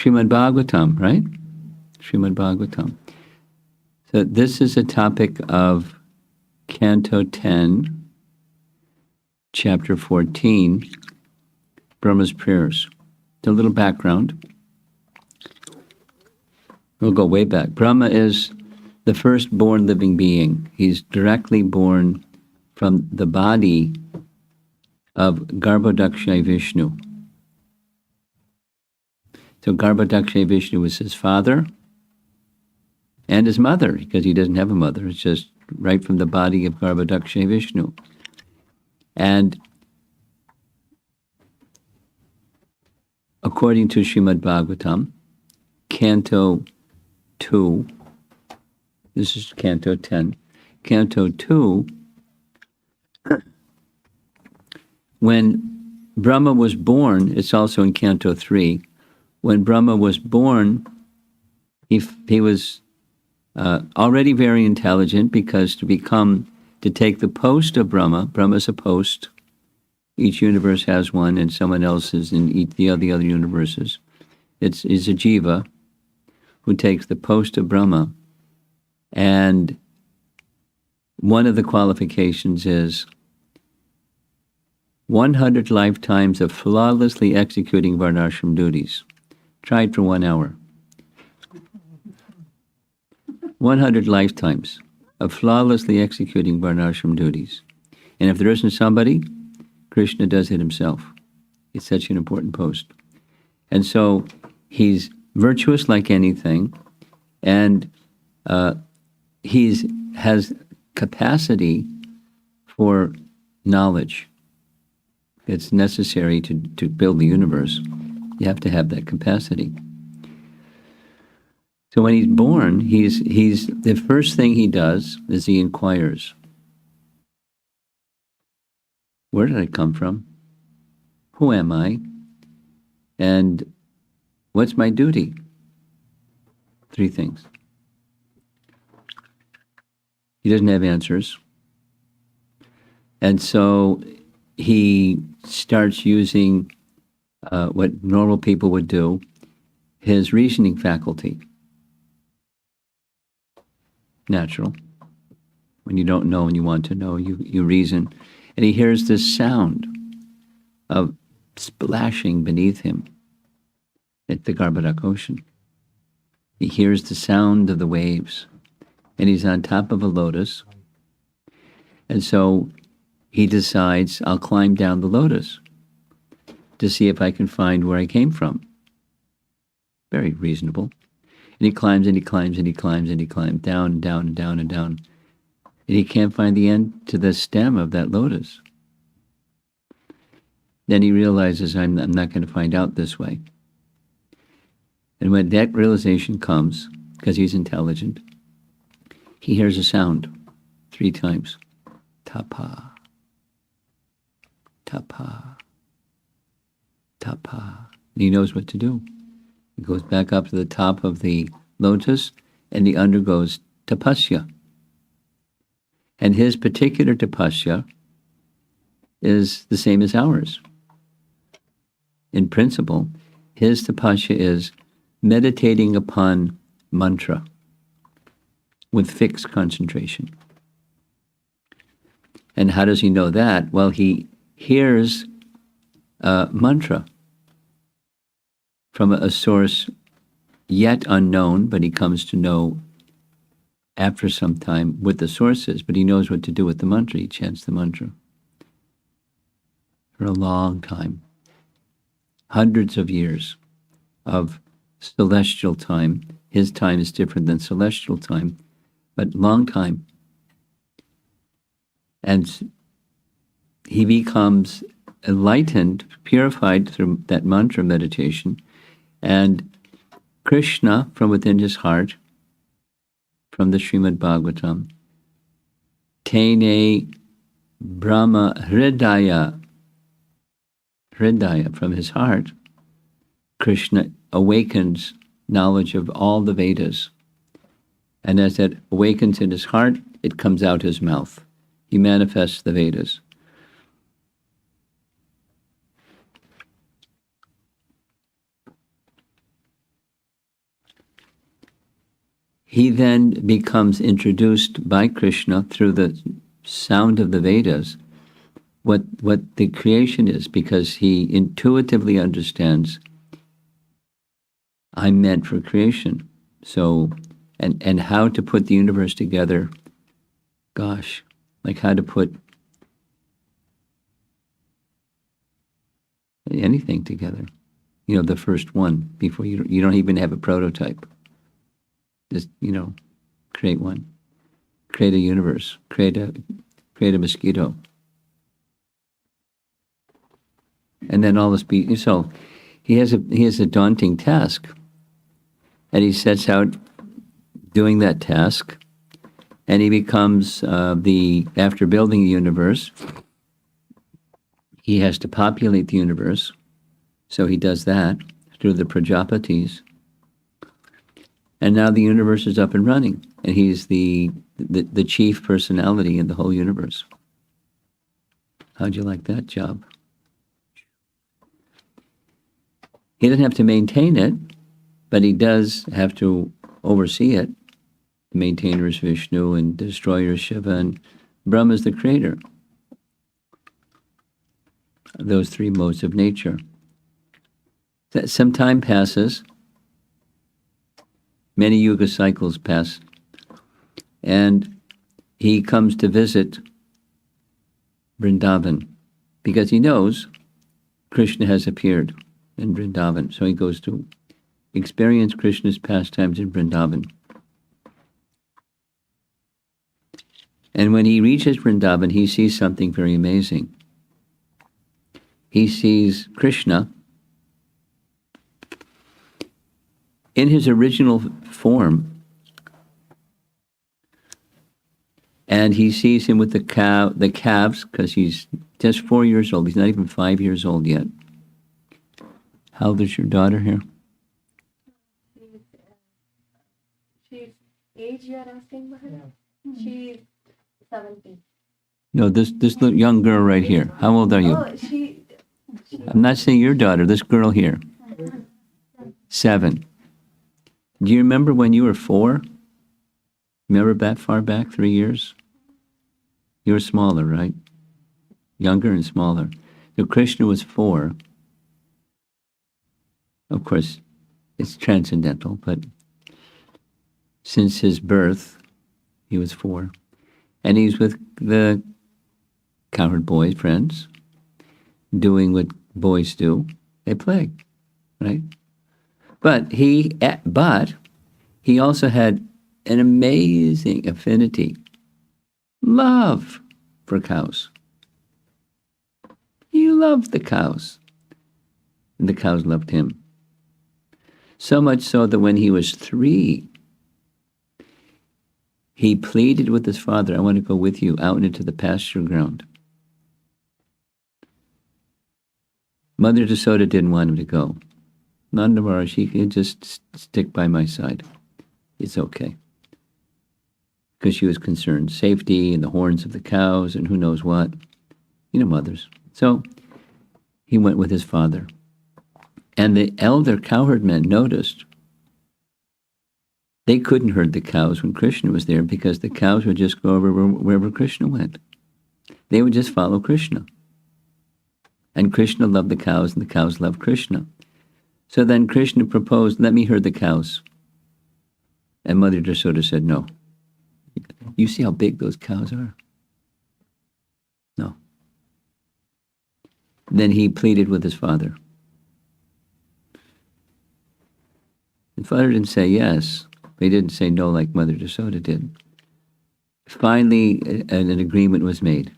Srimad Bhagavatam, right? Srimad Bhagavatam. So this is a topic of Canto 10, Chapter 14, Brahma's Prayers. A little background. We'll go way back. Brahma is the first-born living being. He's directly born from the body of Garbhodakshay Vishnu. So Garbhodakshay Vishnu was his father and his mother, because he doesn't have a mother. It's just right from the body of Garbhodakshay Vishnu. And according to Srimad Bhagavatam, Canto 2, this is Canto 10, Canto 2, when Brahma was born, it's also in Canto 3, when Brahma was born, he was already very intelligent, because to take the post of Brahma, Brahma's a post, each universe has one, and someone else is in the other universes. It's a jiva who takes the post of Brahma, and one of the qualifications is 100 lifetimes of flawlessly executing varnashram duties. Tried for 1 hour. 100 lifetimes of flawlessly executing varnashram duties. And if there isn't somebody, Krishna does it himself. It's such an important post. And so he's virtuous like anything, and has capacity for knowledge. It's necessary to build the universe. You have to have that capacity. So when he's born, he's the first thing he does is he inquires, where did I come from? Who am I? And what's my duty? 3 things. He doesn't have answers. And so he starts using what normal people would do, his reasoning faculty. Natural. When you don't know and you want to know, you reason. And he hears this sound of splashing beneath him at the Garbhodak ocean. He hears the sound of the waves, and he's on top of a lotus. And so he decides, I'll climb down the lotus to see if I can find where I came from. Very reasonable. And he climbs and he climbs and he climbs and he climbs down and down and down and down. And he can't find the end to the stem of that lotus. Then he realizes, I'm not going to find out this way. And when that realization comes, because he's intelligent, he hears a sound 3 times. Tapa, tapa, tapa. And he knows what to do. He goes back up to the top of the lotus, and he undergoes tapasya. And his particular tapasya is the same as ours. In principle, his tapasya is meditating upon mantra with fixed concentration. And how does he know that? Well, he hears mantra from a source yet unknown, but he comes to know after some time what the source is, but he knows what to do with the mantra. He chants the mantra for a long time. Hundreds of years of celestial time. His time is different than celestial time, but long time. And he becomes enlightened, purified through that mantra meditation, and Krishna, from within his heart, from the Srimad Bhagavatam, Tene Brahma Hridaya, from his heart, Krishna awakens knowledge of all the Vedas. And as that awakens in his heart, it comes out his mouth. He manifests the Vedas. he then becomes introduced by Krishna through the sound of the Vedas what the creation is, because he intuitively understands I'm meant for creation. So, and how to put the universe together, gosh, like how to put anything together. The first one, before you don't even have a prototype. Just, create one. Create a universe. Create a mosquito. And then all this so he has a daunting task. And he sets out doing that task, and he becomes after building the universe, he has to populate the universe. So he does that through the Prajapatis. And now the universe is up and running, and he's the chief personality in the whole universe. How'd you like that job? He doesn't have to maintain it, but he does have to oversee it. The maintainer is Vishnu, and the destroyer is Shiva, and Brahma is the creator. Those three modes of nature. Some time passes, many yuga cycles pass, and he comes to visit Vrindavan, because he knows Krishna has appeared in Vrindavan. So he goes to experience Krishna's pastimes in Vrindavan. And when he reaches Vrindavan, he sees something very amazing. He sees Krishna in his original form, and he sees him with the calves, because he's just 4 years old. He's not even 5 years old yet. How old is your daughter here? She's age you are asking about her? Yeah. She's 17. No, this little young girl right here. How old are you? Oh, she I'm not saying your daughter, this girl here. 7. Do you remember when you were 4? Remember that far back, 3 years? You were smaller, right? Younger and smaller. So Krishna was 4. Of course, it's transcendental, but since his birth, he was 4. And he's with the cowherd boy friends, doing what boys do. They play, right? But he also had an amazing affinity, love for cows. He loved the cows, and the cows loved him. So much so that when he was 3, he pleaded with his father, I want to go with you out into the pasture ground. Mother Yasoda didn't want him to go. Nandamara, she can just stick by my side. It's okay. Because she was concerned, safety and the horns of the cows and who knows what. Mothers. So he went with his father. And the elder cowherd men noticed they couldn't herd the cows when Krishna was there, because the cows would just go over wherever Krishna went. They would just follow Krishna. And Krishna loved the cows, and the cows loved Krishna. So then Krishna proposed, let me herd the cows. And Mother Yasoda said, no. You see how big those cows are? No. Then he pleaded with his father. The father didn't say yes, but he didn't say no like Mother Yasoda did. Finally, an agreement was made.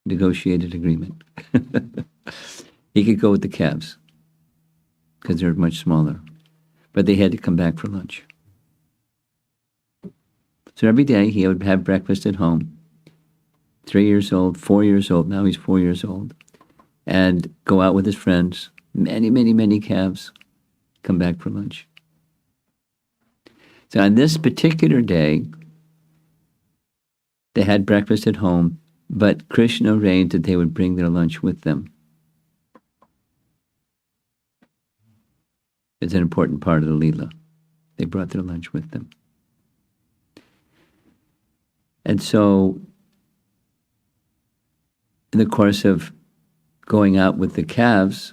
Negotiated agreement. He could go with the calves, because they're much smaller. But they had to come back for lunch. So every day he would have breakfast at home. 3 years old, 4 years old, now he's 4 years old. And go out with his friends, many, many, many calves, come back for lunch. So on this particular day, they had breakfast at home, but Krishna arranged that they would bring their lunch with them. It's an important part of the Leela. They brought their lunch with them. And so, in the course of going out with the calves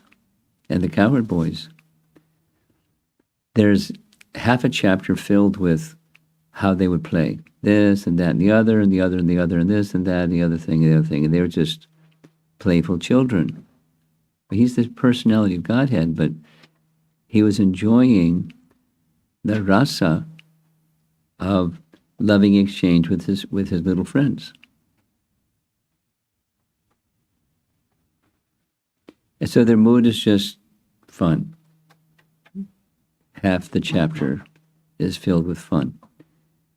and the cowherd boys, there's half a chapter filled with how they would play this and that and the other and the other and the other and this and that and the other thing and the other thing. And they were just playful children. He's the personality of Godhead, but he was enjoying the rasa of loving exchange with his little friends. And so their mood is just fun. Half the chapter is filled with fun.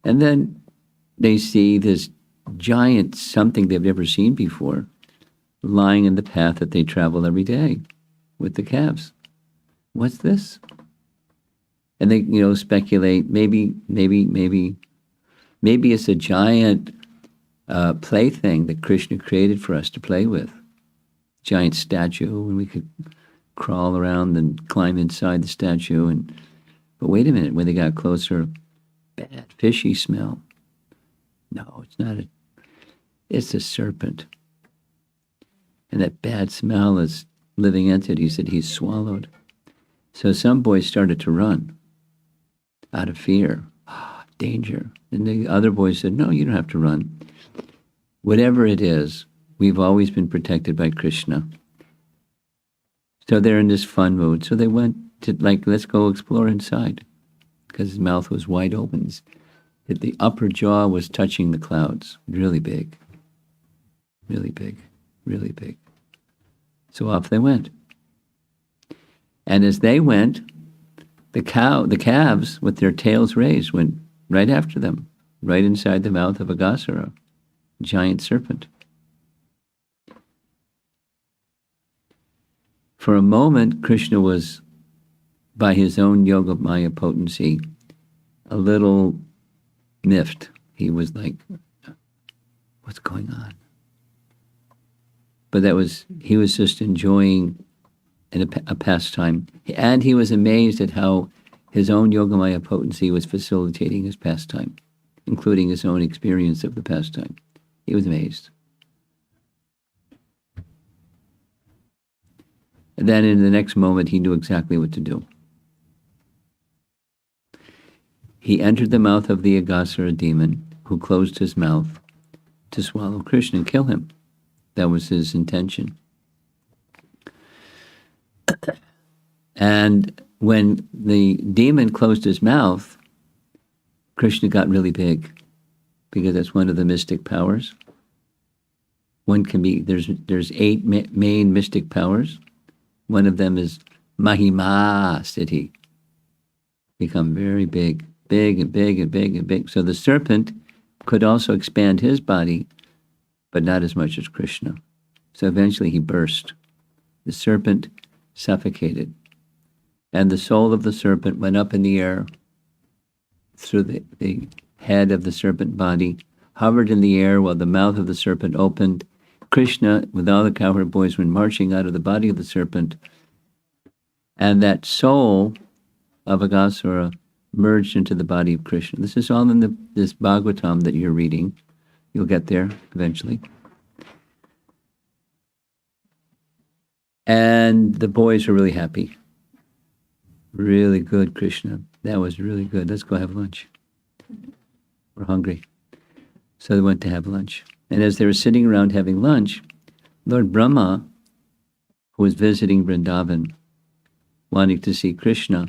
And then they see this giant something they've never seen before lying in the path that they travel every day with the calves. What's this? And they, speculate, maybe it's a giant plaything that Krishna created for us to play with. Giant statue, and we could crawl around and climb inside the statue. But wait a minute, when they got closer, bad, fishy smell. No, it's not it's a serpent. And that bad smell is living entities that he's swallowed. So some boys started to run out of fear. Danger. And the other boys said, no, you don't have to run. Whatever it is, we've always been protected by Krishna. So they're in this fun mood. So they went to, let's go explore inside. Because his mouth was wide open. The upper jaw was touching the clouds. Really big. Really big. Really big. So off they went. And as they went, the calves with their tails raised went right after them, right inside the mouth of Aghasura, a giant serpent. For a moment, Krishna was, by his own yoga maya potency, a little miffed. He was like, what's going on? But he was just enjoying a pastime. And he was amazed at how his own Yogamaya potency was facilitating his pastime, including his own experience of the pastime. He was amazed. And then in the next moment, he knew exactly what to do. He entered the mouth of the Aghasura demon, who closed his mouth to swallow Krishna and kill him. That was his intention. And when the demon closed his mouth, Krishna got really big, because that's one of the mystic powers. There's 8 main mystic powers. One of them is Mahima Siddhi. Become very big, big and big and big and big. So the serpent could also expand his body, but not as much as Krishna. So eventually he burst. The serpent suffocated. And the soul of the serpent went up in the air through the head of the serpent body, hovered in the air while the mouth of the serpent opened. Krishna, with all the cowherd boys, went marching out of the body of the serpent. And that soul of Aghasura merged into the body of Krishna. This is all in this Bhagavatam that you're reading. You'll get there eventually. And the boys are really happy. Really good, Krishna. That was really good. Let's go have lunch. We're hungry. So they went to have lunch. And as they were sitting around having lunch, Lord Brahma, who was visiting Vrindavan, wanting to see Krishna,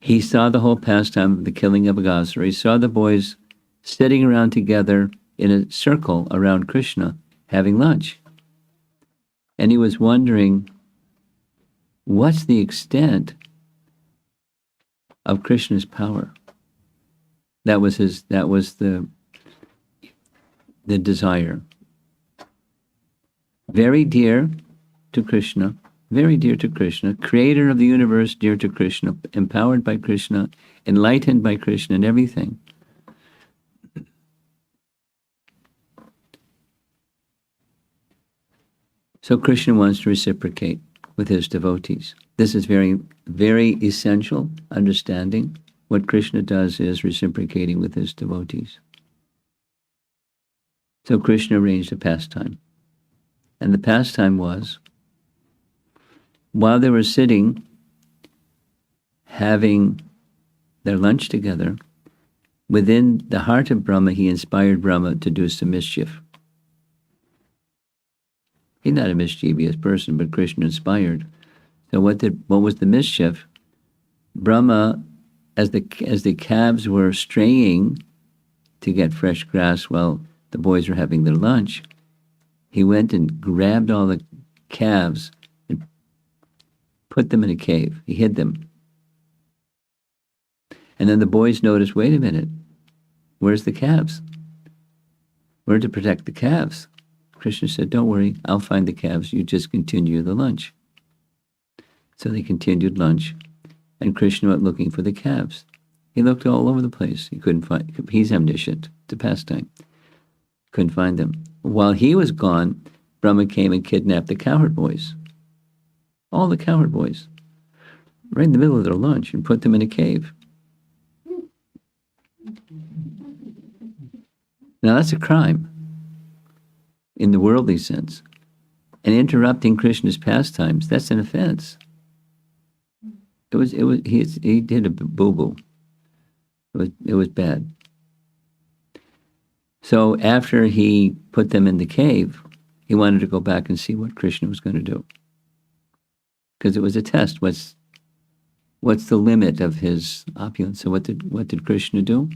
he saw the whole pastime of the killing of Aghasura. He saw the boys sitting around together in a circle around Krishna, having lunch. And he was wondering, what's the extent of Krishna's power? That was the desire. Very dear to Krishna, very dear to Krishna, creator of the universe, dear to Krishna, empowered by Krishna, enlightened by Krishna and everything. So Krishna wants to reciprocate with his devotees. This is very, very essential understanding what Krishna does is reciprocating with his devotees. So Krishna arranged a pastime. And the pastime was, while they were sitting, having their lunch together, within the heart of Brahma, he inspired Brahma to do some mischief. He's not a mischievous person, but Krishna inspired. So what was the mischief? Brahma, as the calves were straying to get fresh grass while the boys were having their lunch, he went and grabbed all the calves and put them in a cave. He hid them. And then the boys noticed, wait a minute, where's the calves? We're to protect the calves. Krishna said, don't worry, I'll find the calves. You just continue the lunch. So they continued lunch, and Krishna went looking for the calves. He looked all over the place. He couldn't find. He's omniscient. It's a pastime. Couldn't find them. While he was gone, Brahma came and kidnapped the cowherd boys. All the cowherd boys. Right in the middle of their lunch, and put them in a cave. Now that's a crime in the worldly sense. And interrupting Krishna's pastimes, that's an offense. He did a boo-boo. It was bad. So after he put them in the cave, he wanted to go back and see what Krishna was going to do. Because it was a test. What's the limit of his opulence? So what did Krishna do?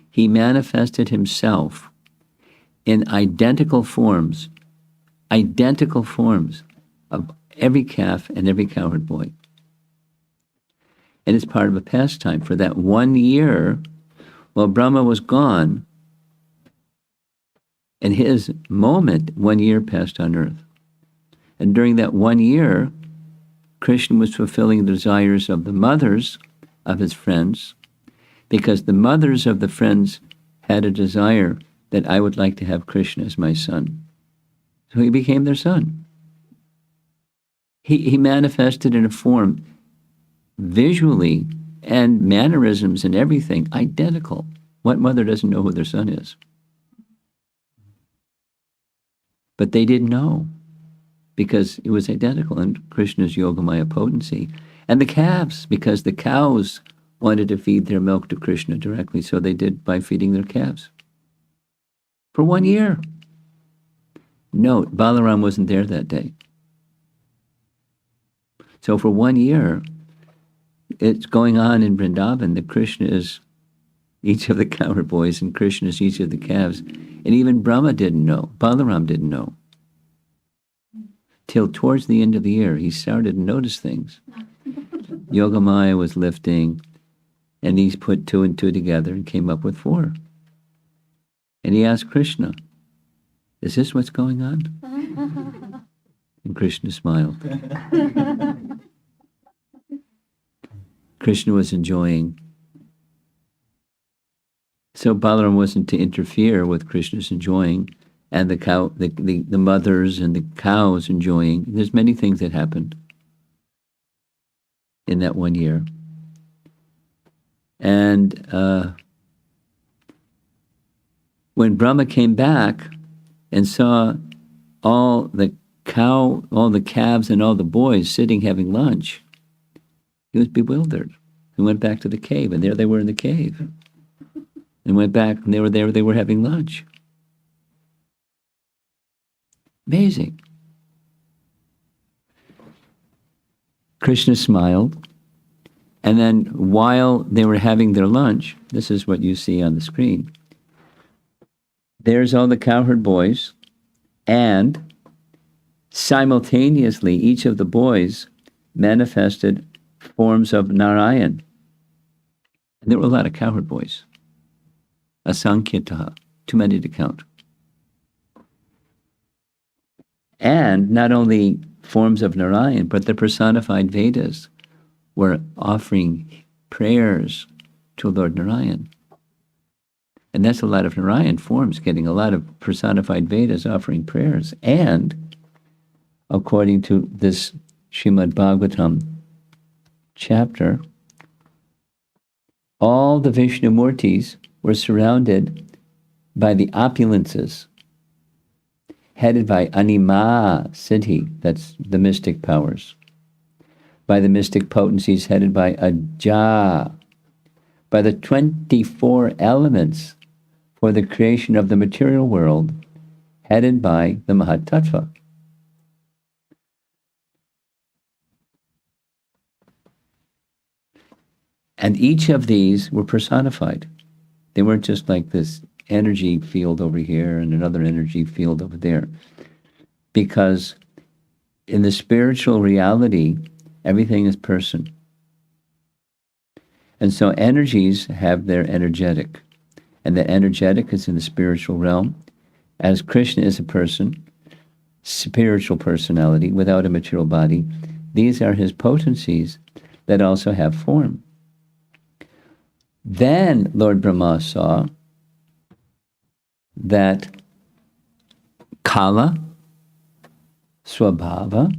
He manifested himself in identical forms of every calf and every cowherd boy. And it's part of a pastime. For that 1 year, while Brahma was gone, in his moment, 1 year passed on earth. And during that 1 year, Krishna was fulfilling the desires of the mothers of his friends, because the mothers of the friends had a desire that I would like to have Krishna as my son. So he became their son. He manifested in a form visually and mannerisms and everything identical. What mother doesn't know who their son is? But they didn't know, because it was identical in Krishna's Yogamaya potency. And the calves, because the cows wanted to feed their milk to Krishna directly, so they did by feeding their calves. For 1 year. Note, Balaram wasn't there that day. So for 1 year, it's going on in Vrindavan that Krishna is each of the cowherd boys and Krishna is each of the calves. And even Brahma didn't know. Balaram didn't know. Till towards the end of the year, he started to notice things. Yogamaya was lifting, and he's put 2 and 2 together and came up with 4. And he asked Krishna, is this what's going on? And Krishna smiled. Krishna was enjoying. So Balaram wasn't to interfere with Krishna's enjoying, and the mothers and the cows enjoying. There's many things that happened in that 1 year. And when Brahma came back and saw all the calves and all the boys sitting having lunch, he was bewildered. He went back to the cave, and there they were in the cave. And went back, and they were there, they were having lunch. Amazing. Krishna smiled, and then while they were having their lunch, this is what you see on the screen. There's all the cowherd boys, and simultaneously each of the boys manifested forms of Narayan. And there were a lot of cowherd boys. Asankhitaha, too many to count. And not only forms of Narayan, but the personified Vedas were offering prayers to Lord Narayan. And that's a lot of Narayan forms, getting a lot of personified Vedas offering prayers. And according to this Srimad Bhagavatam chapter, all the Vishnumurtis were surrounded by the opulences, headed by Anima Siddhi, that's the mystic powers, by the mystic potencies headed by Aja, by the 24 elements for the creation of the material world, headed by the Mahatattva. And each of these were personified. They weren't just like this energy field over here and another energy field over there. Because in the spiritual reality, everything is person. And so energies have their energetic. And the energetic is in the spiritual realm. As Krishna is a person, spiritual personality without a material body, these are his potencies that also have form. Then Lord Brahma saw that Kala, Swabhava,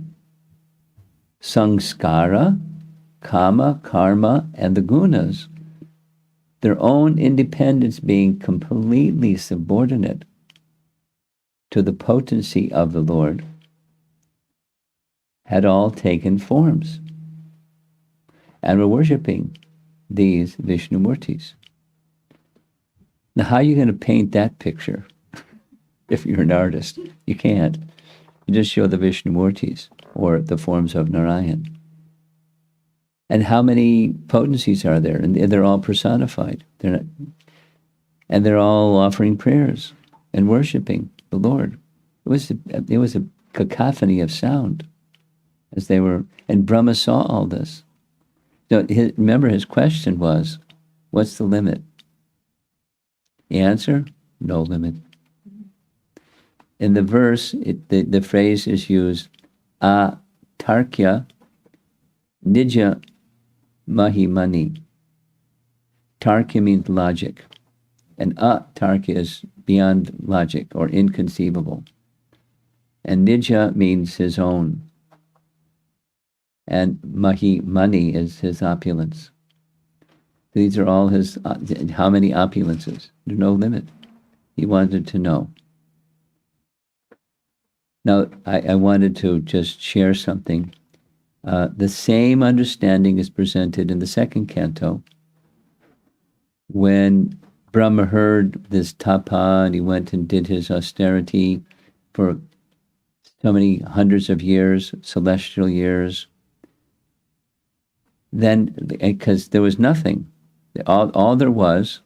Samskara, Kama, Karma, and the Gunas, their own independence being completely subordinate to the potency of the Lord, had all taken forms and were worshipping these Vishnumurtis. Now, how are you going to paint that picture if you're an artist? You can't. You just show the Vishnumurtis or the forms of Narayan. And how many potencies are there? And they're all personified. And they're all offering prayers and worshiping the Lord. It was a cacophony of sound as they were. And Brahma saw all this. So remember, his question was, what's the limit? The answer, no limit. In the verse, the phrase is used, atarkya nija mahimani. Tarkya means logic, and atarkya is beyond logic or inconceivable. And nija means his own. And mahimani is his opulence. These are all his, how many opulences? There's no limit. He wanted to know. Now, I wanted to just share something. The same understanding is presented in the second canto. When Brahma heard this tapa and he went and did his austerity for so many hundreds of years, celestial years, then, because there was nothing, all there was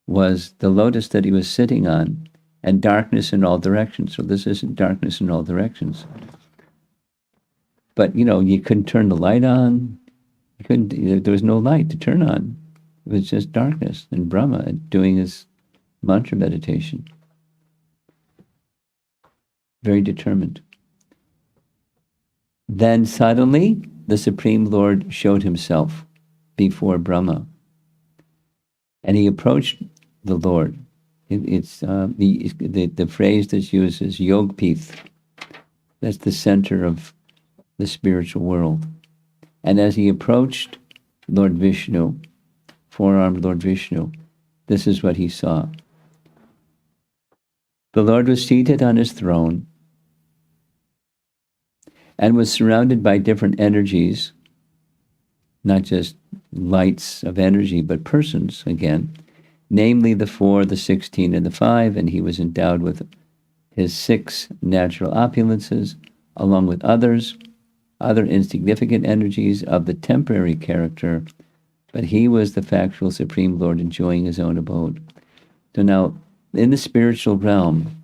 the lotus that he was sitting on, and darkness in all directions. So this isn't darkness in all directions. But, you couldn't turn the light on. There was no light to turn on. It was just darkness and Brahma doing his mantra meditation. Very determined. Then suddenly, the Supreme Lord showed himself before Brahma. And he approached the Lord. It's the phrase that's used is Yogpith. That's the center of the spiritual world. And as he approached Lord Vishnu, four-armed Lord Vishnu, this is what he saw. The Lord was seated on his throne and was surrounded by different energies, not just lights of energy, but persons again, namely the 4, the 16, and the 5, and he was endowed with his 6 natural opulences, along with other insignificant energies of the temporary character, but he was the factual Supreme Lord enjoying his own abode. So now, in the spiritual realm,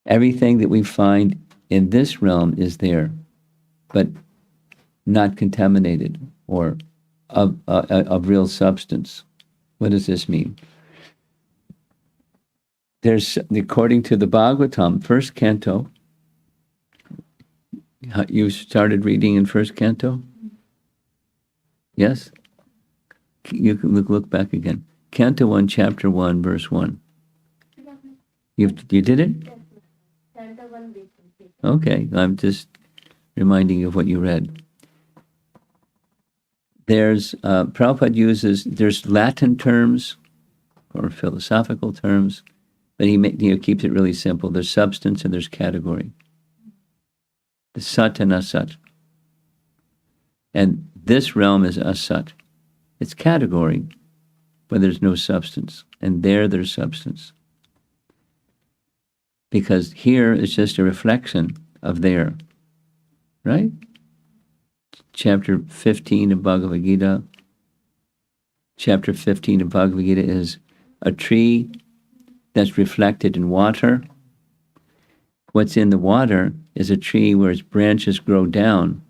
everything that we find in this realm is there, but not contaminated or of real substance. What does this mean? There's, according to the Bhagavatam, first canto, you started reading in first canto? Yes? You can look back again. Canto 1, chapter 1, verse 1. You did it? Okay, I'm just reminding you of what you read. there's Prabhupada there's Latin terms or philosophical terms, but he keeps it really simple. There's substance and there's category. The sat and asat. And this realm is asat. It's category, but there's no substance. And there's substance. Because here is just a reflection of there. Right? Chapter 15 of Bhagavad Gita. Chapter 15 of Bhagavad Gita is a tree that's reflected in water. What's in the water is a tree where its branches grow down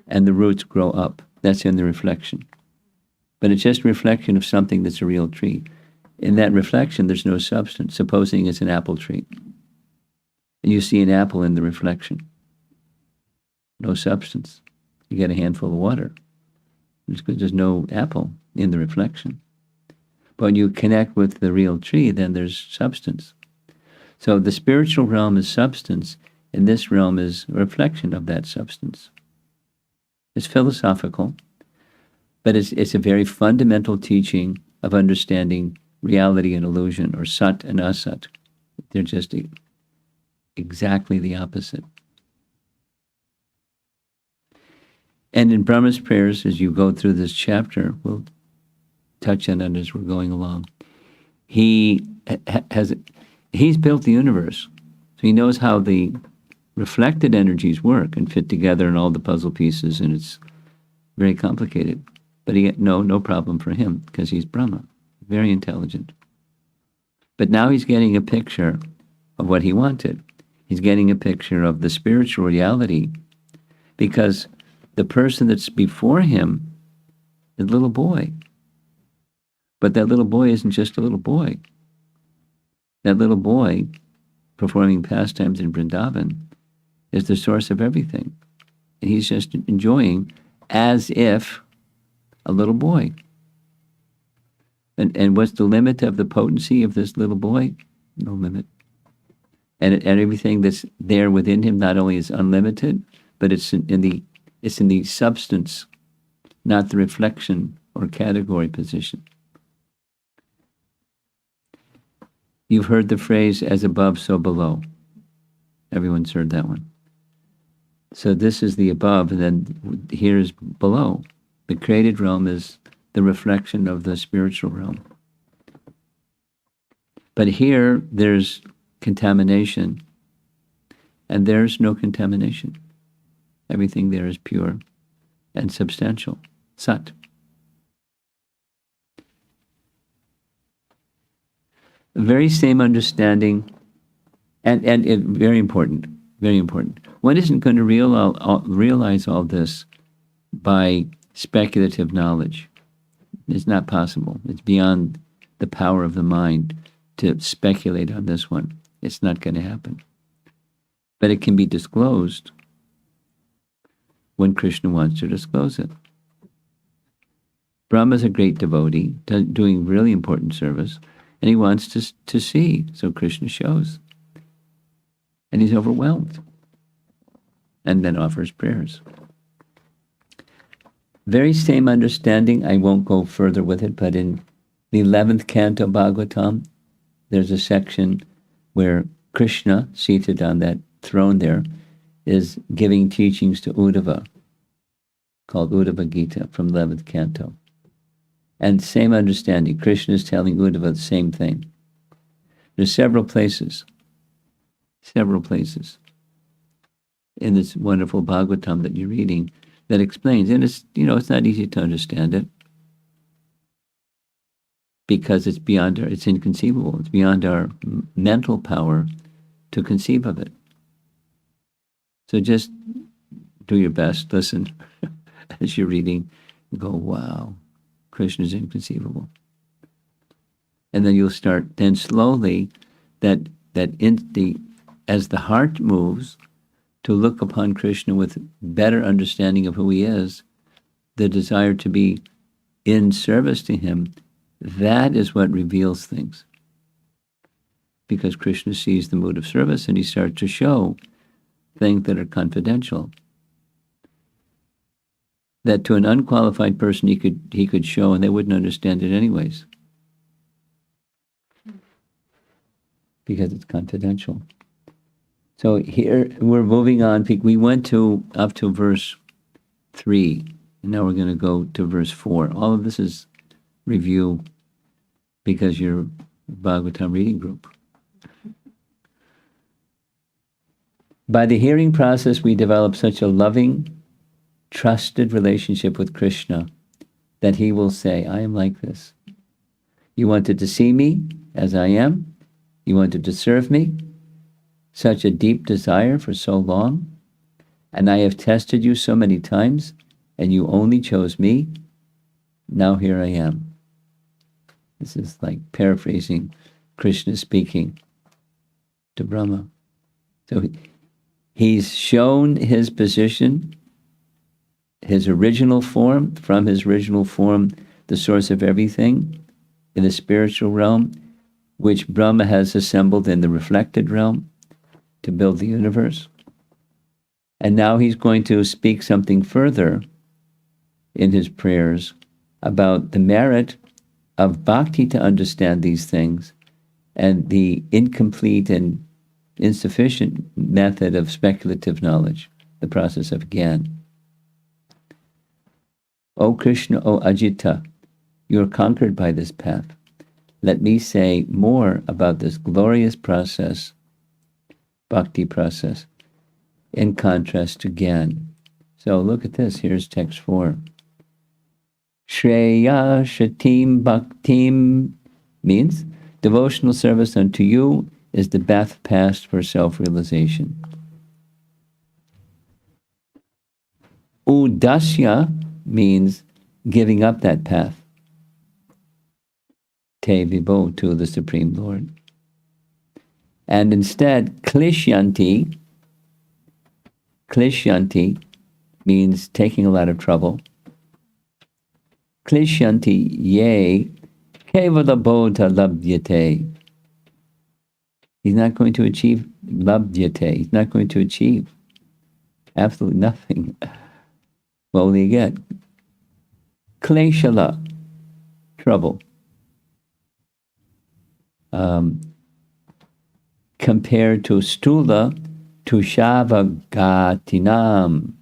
and the roots grow up. That's in the reflection. But it's just a reflection of something that's a real tree. In that reflection, there's no substance, supposing it's an apple tree. And you see an apple in the reflection. No substance. You get a handful of water. There's no apple in the reflection. But when you connect with the real tree, then there's substance. So the spiritual realm is substance, and this realm is a reflection of that substance. It's philosophical, but it's a very fundamental teaching of understanding reality and illusion, or sat and asat. They're just exactly the opposite. And in Brahma's prayers, as you go through this chapter, we'll touch on it as we're going along. He's built the universe, so he knows how the reflected energies work and fit together in all the puzzle pieces, and it's very complicated. But no problem for him, because he's Brahma, very intelligent. But now he's getting a picture of what he wanted. He's getting a picture of the spiritual reality, because the person that's before him is a little boy. But that little boy isn't just a little boy. That little boy, performing pastimes in Vrindavan, is the source of everything. And he's just enjoying as if a little boy. And what's the limit of the potency of this little boy? No limit. And everything that's there within him not only is unlimited, but it's in the substance, not the reflection or category position. You've heard the phrase, as above, so below. Everyone's heard that one. So this is the above, and then here's below. The created realm is the reflection of the spiritual realm. But here, there's contamination, and there's no contamination. Everything there is pure and substantial. Sat. The very same understanding, and very important, very important. One isn't going to realize all this by speculative knowledge. It's not possible. It's beyond the power of the mind to speculate on this one. It's not going to happen. But it can be disclosed when Krishna wants to disclose it. Brahma is a great devotee, doing really important service, and he wants to see, so Krishna shows. And he's overwhelmed, and then offers prayers. Very same understanding, I won't go further with it, but in the 11th canto Bhagavatam, there's a section where Krishna, seated on that throne there, is giving teachings to Uddhava, called Uddhava Gita, from 11th canto. And same understanding, Krishna is telling Uddhava the same thing. There's several places in this wonderful Bhagavatam that you're reading that explains, and it's not easy to understand it, because it's inconceivable. It's beyond our mental power to conceive of it. So just do your best, listen as you're reading, and go, wow, Krishna is inconceivable. And then you'll start, then slowly, as the heart moves to look upon Krishna with better understanding of who he is, the desire to be in service to him, that is what reveals things. Because Krishna sees the mood of service, and he starts to show things that are confidential. that to an unqualified person he could show, and they wouldn't understand it anyways, because it's confidential. So here we're moving on. We went up to verse 3, and now we're going to go to verse 4. All of this is review because you're Bhagavatam reading group. By the hearing process, we develop such a loving, trusted relationship with Krishna that he will say, I am like this. You wanted to see me as I am. You wanted to serve me. Such a deep desire for so long. And I have tested you so many times, and you only chose me. Now here I am. This is like paraphrasing Krishna speaking to Brahma. So he's shown his position, his original form, from his original form, the source of everything in the spiritual realm, which Brahma has assembled in the reflected realm to build the universe. And now he's going to speak something further in his prayers about the merit of bhakti to understand these things and the incomplete and insufficient method of speculative knowledge, the process of Gyan. O Krishna, O Ajita, you are conquered by this path. Let me say more about this glorious process, bhakti process, in contrast to Gyan. So look at this. Here's text 4. Shreya Shatim Bhaktim means devotional service unto you is the best path for self-realization. Udasya means giving up that path. Te Vibho, to the Supreme Lord. And instead, klishyanti means taking a lot of trouble. Klishyanti ye kevala bodha labdhyate. He's not going to achieve labdhyate. He's not going to achieve absolutely nothing. What will he get? Kleshala, trouble. Compared to stula, tushava-gatinam,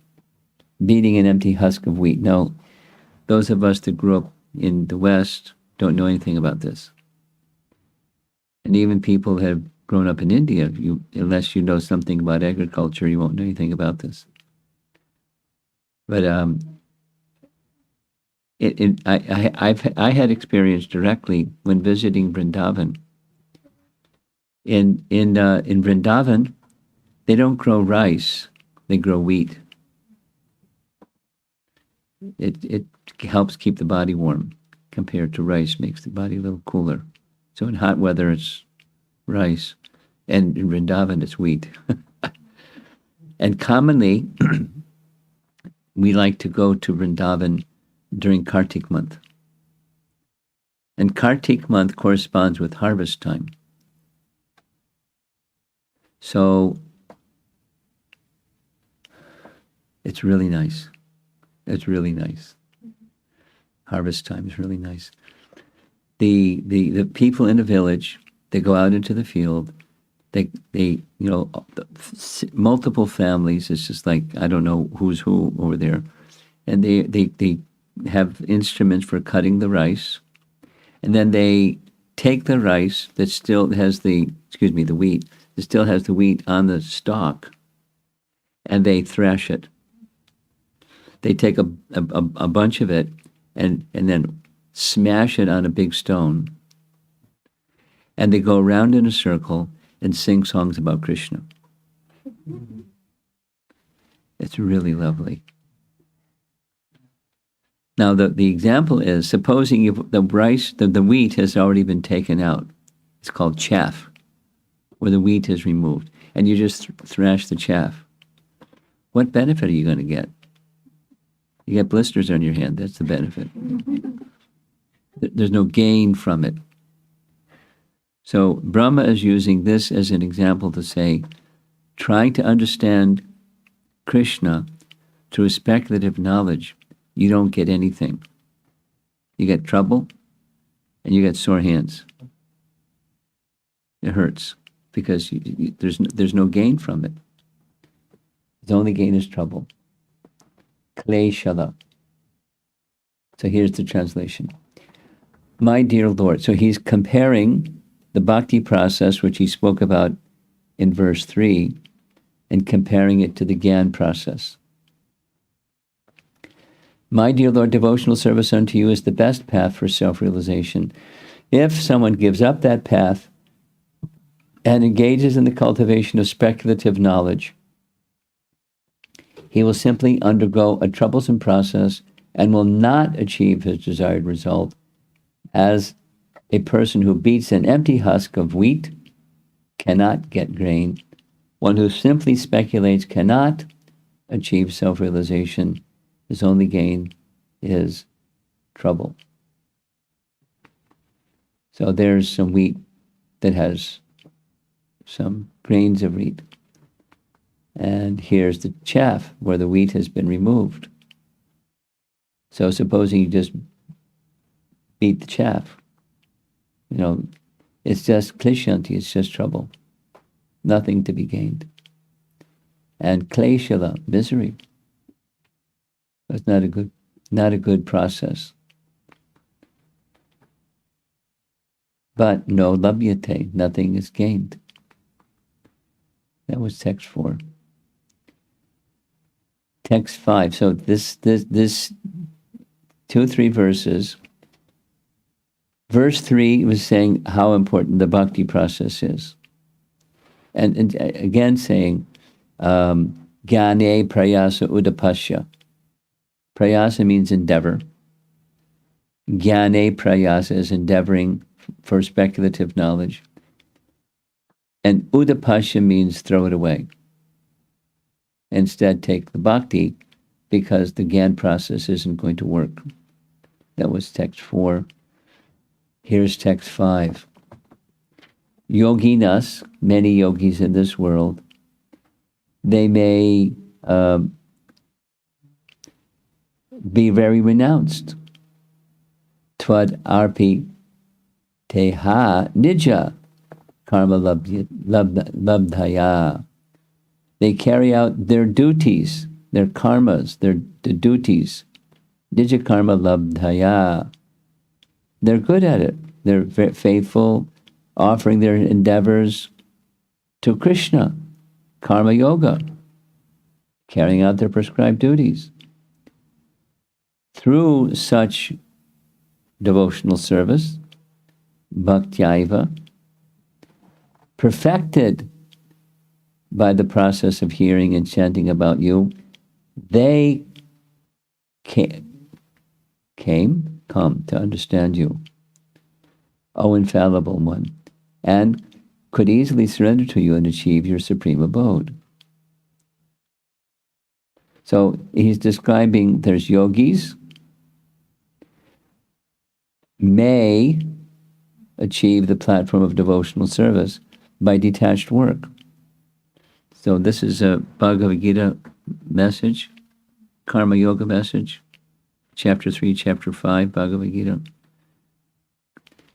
beating an empty husk of wheat. Now, those of us that grew up in the West don't know anything about this. And even people that have grown up in India, unless you know something about agriculture, you won't know anything about this. But I had experience directly when visiting Vrindavan. In Vrindavan, they don't grow rice; they grow wheat. It helps keep the body warm compared to rice, makes the body a little cooler. So in hot weather, it's rice, and in Vrindavan, it's wheat. And commonly, we like to go to Vrindavan during Kartik month. And Kartik month corresponds with harvest time. So it's really nice. It's really nice. Harvest time is really nice. The people in the village, they go out into the field. They multiple families. It's just like, I don't know who's who over there, and they have instruments for cutting the rice, and then they take the rice that still has the wheat that still has the wheat on the stalk, and they thresh it. They take a bunch of it and then smash it on a big stone, and they go around in a circle and sing songs about Krishna. It's really lovely. Now the example is, supposing if the rice, the wheat has already been taken out. It's called chaff, where the wheat is removed, and you just thrash the chaff. What benefit are you going to get? You get blisters on your hand. That's the benefit. There's no gain from it. So Brahma is using this as an example to say, trying to understand Krishna through speculative knowledge you don't get anything. You get trouble, and you get sore hands. It hurts because there's no gain from it. The only gain is trouble. Kleshala. So here's the translation. My dear Lord. So he's comparing the bhakti process, which he spoke about in verse 3, and comparing it to the Gyan process. My dear Lord, devotional service unto you is the best path for self-realization. If someone gives up that path and engages in the cultivation of speculative knowledge, he will simply undergo a troublesome process and will not achieve his desired result, as a person who beats an empty husk of wheat cannot get grain. One who simply speculates cannot achieve self-realization. His only gain is trouble. So there's some wheat that has some grains of wheat. And here's the chaff where the wheat has been removed. So supposing you just beat the chaff, it's just kleshanti, it's just trouble. Nothing to be gained. And kleshala, misery. That's not a good process. But no labhyate, nothing is gained. That was text 4. Text 5. So this 2-3 verses. Verse 3 was saying how important the bhakti process is. And again saying, Gyane prayasa udapasya. Prayasa means endeavor. Gyane prayasa is endeavoring for speculative knowledge. And udapasya means throw it away. Instead, take the bhakti, because the Gyan process isn't going to work. That was text 4. Here's text 5. Yoginas, many yogis in this world, they may be very renounced. Tvad arpi teha nija karma labdhaya. They carry out their duties, their karmas, the duties. Nija karma labdhaya. They're good at it. They're faithful, offering their endeavors to Krishna, karma yoga, carrying out their prescribed duties. Through such devotional service, bhaktyaiva, perfected by the process of hearing and chanting about you, they come to understand you, O infallible one, and could easily surrender to you and achieve your supreme abode. So he's describing there's yogis may achieve the platform of devotional service by detached work. So this is a Bhagavad Gita message, Karma Yoga message, chapter 3, chapter 5, Bhagavad Gita.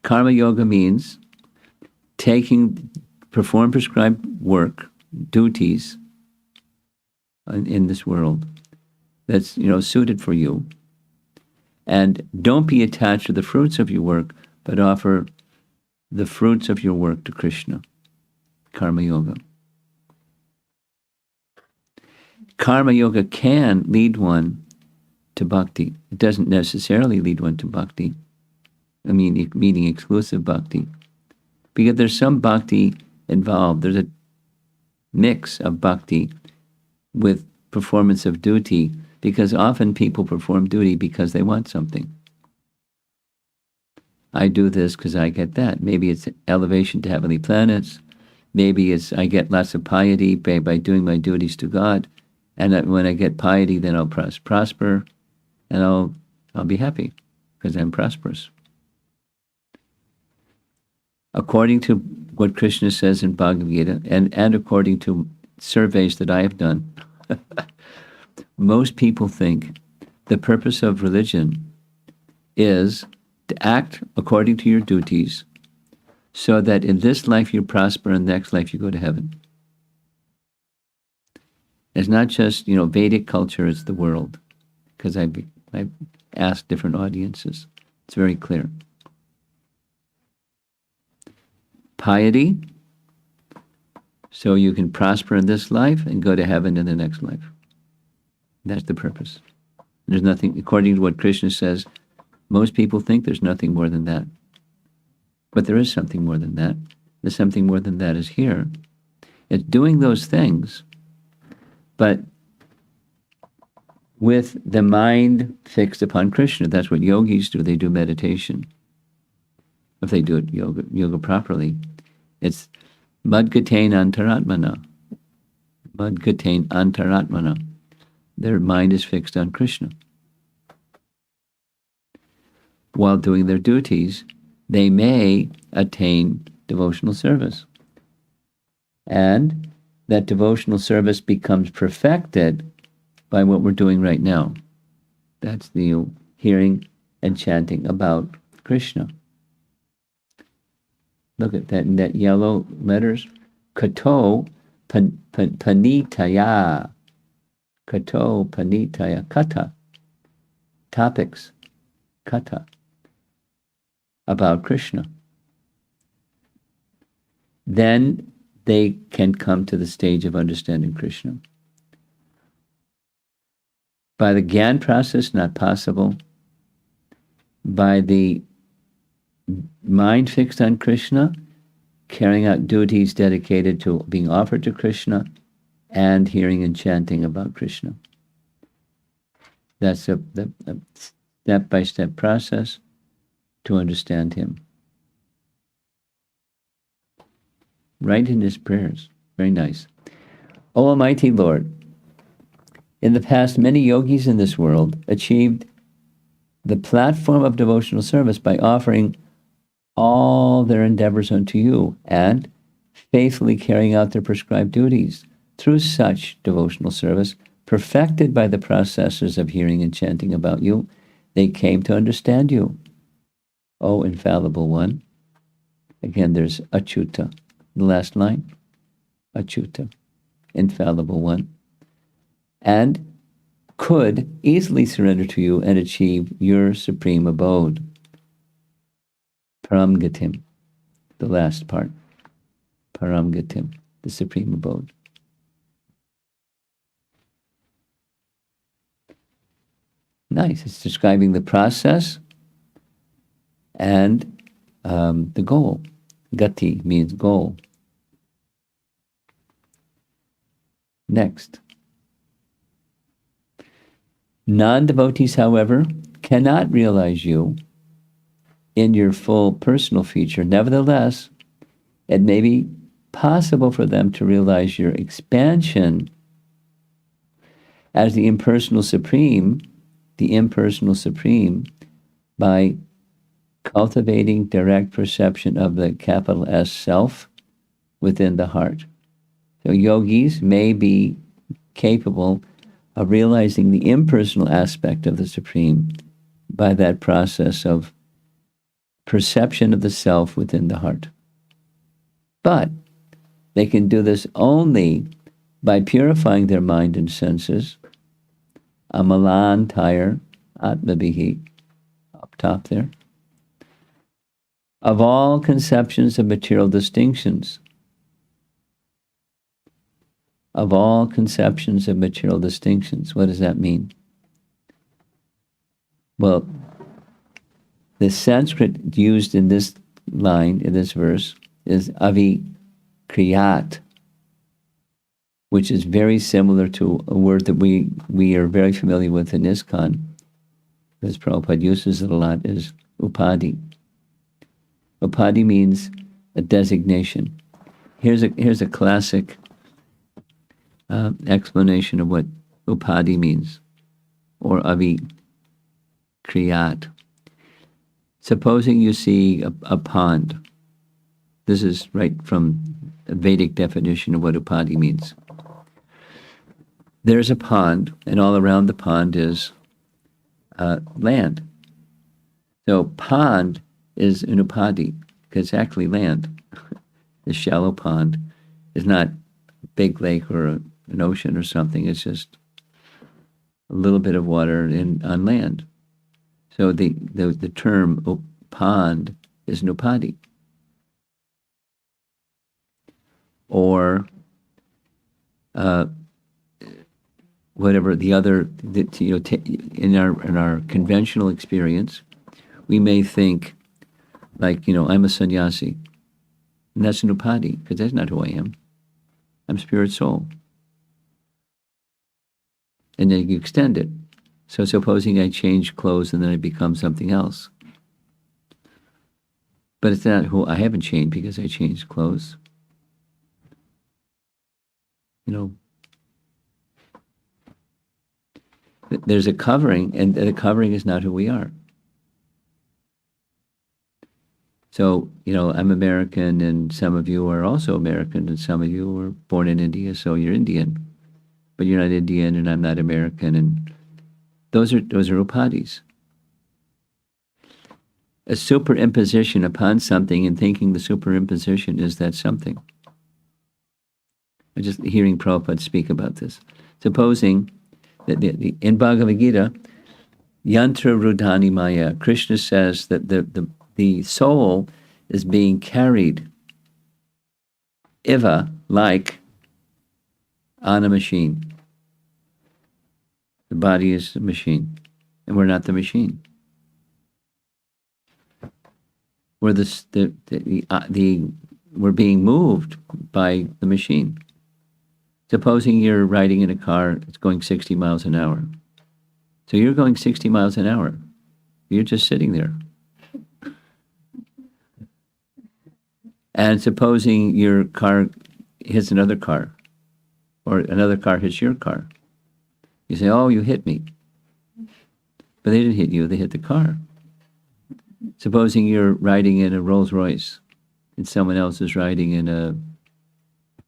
Karma Yoga means perform prescribed work, duties in this world that's, suited for you. And don't be attached to the fruits of your work, but offer the fruits of your work to Krishna. Karma Yoga. Karma Yoga can lead one to bhakti. It doesn't necessarily lead one to bhakti. Meaning exclusive bhakti. Because there's some bhakti involved. There's a mix of bhakti with performance of duty, because often people perform duty because they want something. I do this because I get that. Maybe it's elevation to heavenly planets. Maybe it's I get lots of piety by doing my duties to God. And when I get piety, then I'll prosper, and I'll be happy because I'm prosperous. According to what Krishna says in Bhagavad Gita, and according to surveys that I have done, most people think the purpose of religion is to act according to your duties so that in this life you prosper and the next life you go to heaven. It's not just, Vedic culture is the world, because I've asked different audiences. It's very clear. Piety, so you can prosper in this life and go to heaven in the next life. That's the purpose. There's nothing, according to what Krishna says, most people think there's nothing more than that. But there is something more than that. There's something more than that is here. It's doing those things, but with the mind fixed upon Krishna. That's what yogis do. They do meditation. If they do it yoga properly. It's madgatain antaratmana. Madgatain antaratmana. Their mind is fixed on Krishna. While doing their duties, they may attain devotional service. And that devotional service becomes perfected by what we're doing right now. That's the hearing and chanting about Krishna. Look at that in that yellow letters. Kato panitaya. Kato panitaya. Kata. Topics. Kata. About Krishna. Then they can come to the stage of understanding Krishna. By the Gyan process, not possible. By the mind fixed on Krishna, carrying out duties dedicated to being offered to Krishna, and hearing and chanting about Krishna. That's the step-by-step process to understand him. Right in his prayers. Very nice. O Almighty Lord, in the past, many yogis in this world achieved the platform of devotional service by offering all their endeavors unto you and faithfully carrying out their prescribed duties. Through such devotional service, perfected by the processes of hearing and chanting about you, they came to understand you. O infallible one. Again, there's Achyuta. The last line, Achyuta, infallible one, and could easily surrender to you and achieve your supreme abode. Paramgatim, the last part. Paramgatim, the supreme abode. Nice. It's describing the process and the goal. Gati means goal. Next. Non-devotees, however, cannot realize you in your full personal feature. Nevertheless, it may be possible for them to realize your expansion as the impersonal supreme, by cultivating direct perception of the capital S self within the heart. So yogis may be capable of realizing the impersonal aspect of the Supreme by that process of perception of the self within the heart. But they can do this only by purifying their mind and senses. Amalan tire atmabihi, up top there. Of all conceptions of material distinctions. Of all conceptions of material distinctions. What does that mean? Well, the Sanskrit used in this line, in this verse, is avikriyat, which is very similar to a word that we are very familiar with in ISKCON, because Prabhupada uses it a lot, is upadhi. Upadhi means a designation. Here's a classic explanation of what upadhi means, or avikriyat. Supposing you see a pond. This is right from a Vedic definition of what upadhi means. There's a pond, and all around the pond is land. So pond is an upadi, because it's actually land. The shallow pond is not a big lake or an ocean or something. It's just a little bit of water on land. So the term pond is an upadi. Or whatever the other, in our conventional experience, we may think like, I'm a sannyasi. And that's an upadi, because that's not who I am. I'm spirit soul. And then you extend it. So supposing I change clothes and then I become something else. But it's not who I haven't changed because I changed clothes. There's a covering, and the covering is not who we are. So, I'm American, and some of you are also American, and some of you were born in India, so you're Indian. But you're not Indian, and I'm not American, and those are upadis. A superimposition upon something and thinking the superimposition is that something. I'm just hearing Prabhupada speak about this. Supposing that in Bhagavad Gita, Yantra Rudhani Maya, Krishna says that the soul is being carried, like on a machine. The body is a machine, and we're not the machine. We're we're being moved by the machine. Supposing you're riding in a car, it's going 60 miles an hour. So you're going 60 miles an hour. You're just sitting there. And supposing your car hits another car, or another car hits your car. You say, oh, you hit me. But they didn't hit you, they hit the car. Supposing you're riding in a Rolls Royce and someone else is riding in a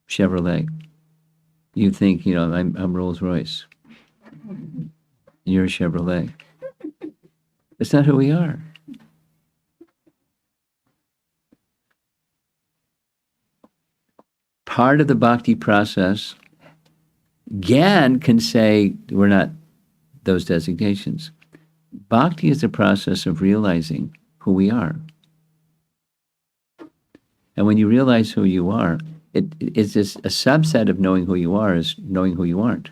Chevrolet. You think, I'm Rolls Royce. You're a Chevrolet. That's not who we are. Part of the bhakti process, Gyan can say we're not those designations. Bhakti is the process of realizing who we are. And when you realize who you are, it's just a subset of knowing who you are is knowing who you aren't.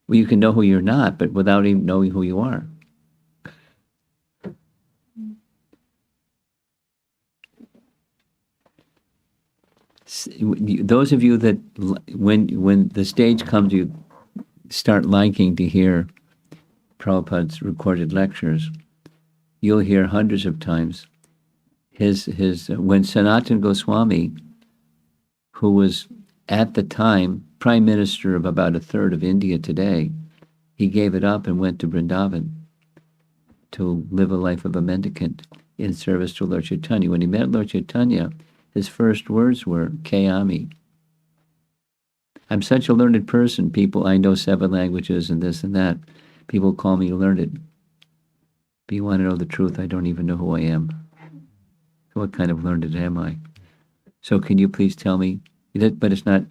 Well, you can know who you're not, but without even knowing who you are. Those of you that, when the stage comes, you start liking to hear Prabhupada's recorded lectures, you'll hear hundreds of times when Sanatana Goswami, who was at the time prime minister of about a third of India today, he gave it up and went to Vrindavan to live a life of a mendicant in service to Lord Chaitanya. When he met Lord Chaitanya, his first words were, Kayami. I'm such a learned person. I know 7 languages and this and that. People call me learned. But you want to know the truth, I don't even know who I am. So what kind of learned am I? So can you please tell me? But it's not,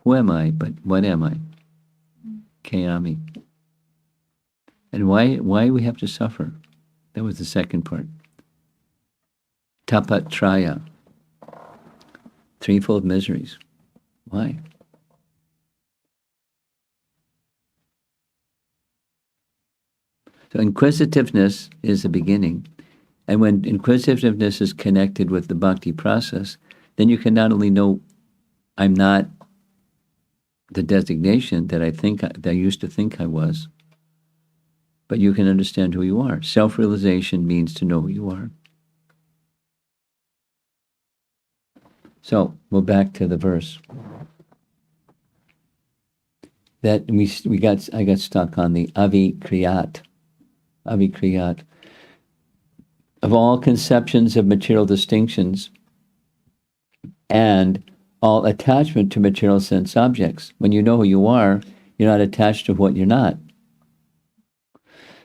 who am I, but what am I? Kayami. And why we have to suffer? That was the second part. Tapatraya. Threefold miseries. Why? So inquisitiveness is the beginning. And when inquisitiveness is connected with the bhakti process, then you can not only know I'm not the designation that I used to think I was, but you can understand who you are. Self-realization means to know who you are. So we're back to the verse. That I got stuck on the avikriyat. Avikriyat. Of all conceptions of material distinctions and all attachment to material sense objects. When you know who you are, you're not attached to what you're not.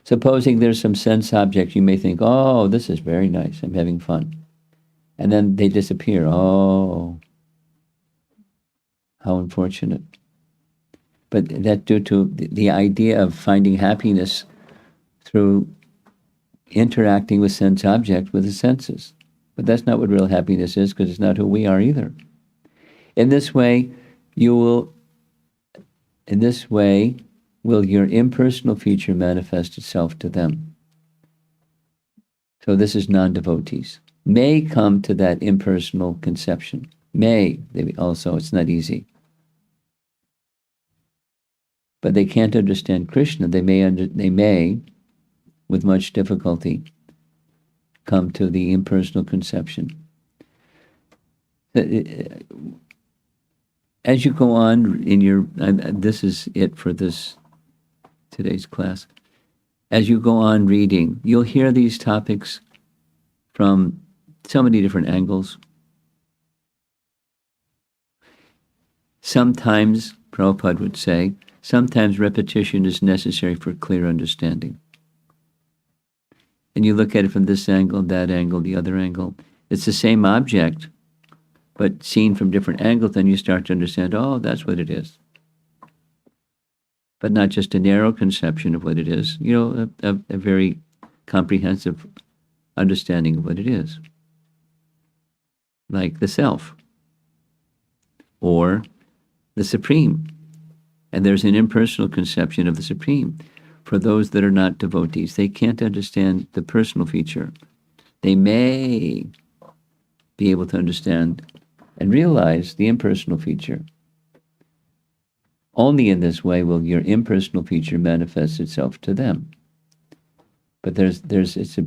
Supposing there's some sense object, you may think, oh, this is very nice, I'm having fun. And then they disappear. Oh, how unfortunate. But that's due to the idea of finding happiness through interacting with sense object with the senses. But that's not what real happiness is, because it's not who we are either. In this way, will your impersonal feature manifest itself to them. So this is non-devotees. May come to that impersonal conception. Also, it's not easy. But they can't understand Krishna. They may, with much difficulty, come to the impersonal conception. As you go on in your, this is it for today's class. As you go on reading, you'll hear these topics from so many different angles. Sometimes, Prabhupada would say, sometimes repetition is necessary for clear understanding. And you look at it from this angle, that angle, the other angle. It's the same object, but seen from different angles, then you start to understand, oh, that's what it is. But not just a narrow conception of what it is, a very comprehensive understanding of what it is. Like the self, or the Supreme. And there's an impersonal conception of the Supreme. For those that are not devotees, they can't understand the personal feature. They may be able to understand and realize the impersonal feature. Only in this way will your impersonal feature manifest itself to them. But it's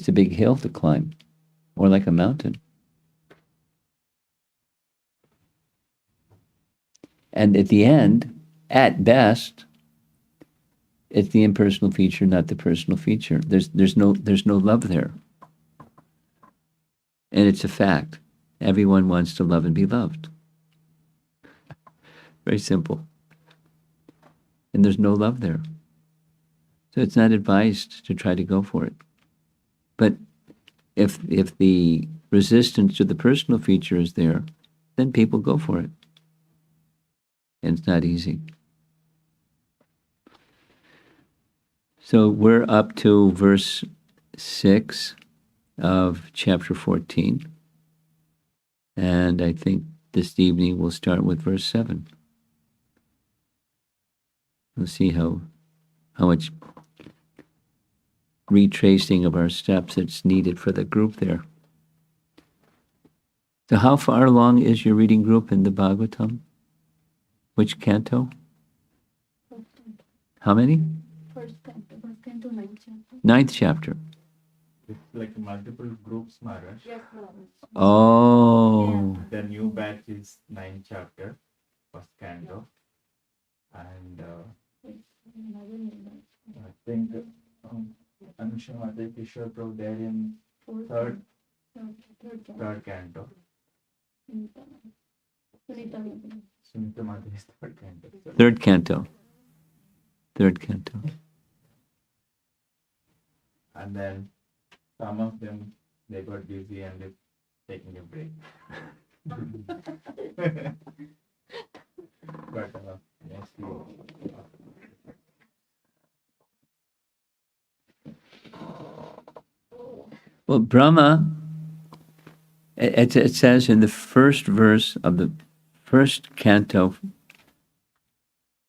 a big hill to climb, or like a mountain. And at the end, at best, it's the impersonal feature, not the personal feature. There's no love there. And it's a fact. Everyone wants to love and be loved. Very simple. And there's no love there. So it's not advised to try to go for it. But if the resistance to the personal feature is there, then people go for it. And it's not easy. So we're up to verse 6 of chapter 14. And I think this evening we'll start with verse 7. We'll see how much retracing of our steps it's needed for the group there. So how far along is your reading group in the Bhagavatam? Which canto? How many? First canto, ninth chapter. Ninth chapter. It's like multiple groups, Maharaj. Yes, Maharaj. Oh. The new batch is 9th chapter, first canto. And I think Anusha Mata Kishore Prabhu there in third canto. Sunita Mata is third canto. Third canto. And then some of them, they got busy and they're taking a break. But mostly. Well, Brahma, it says in the first verse of the first canto,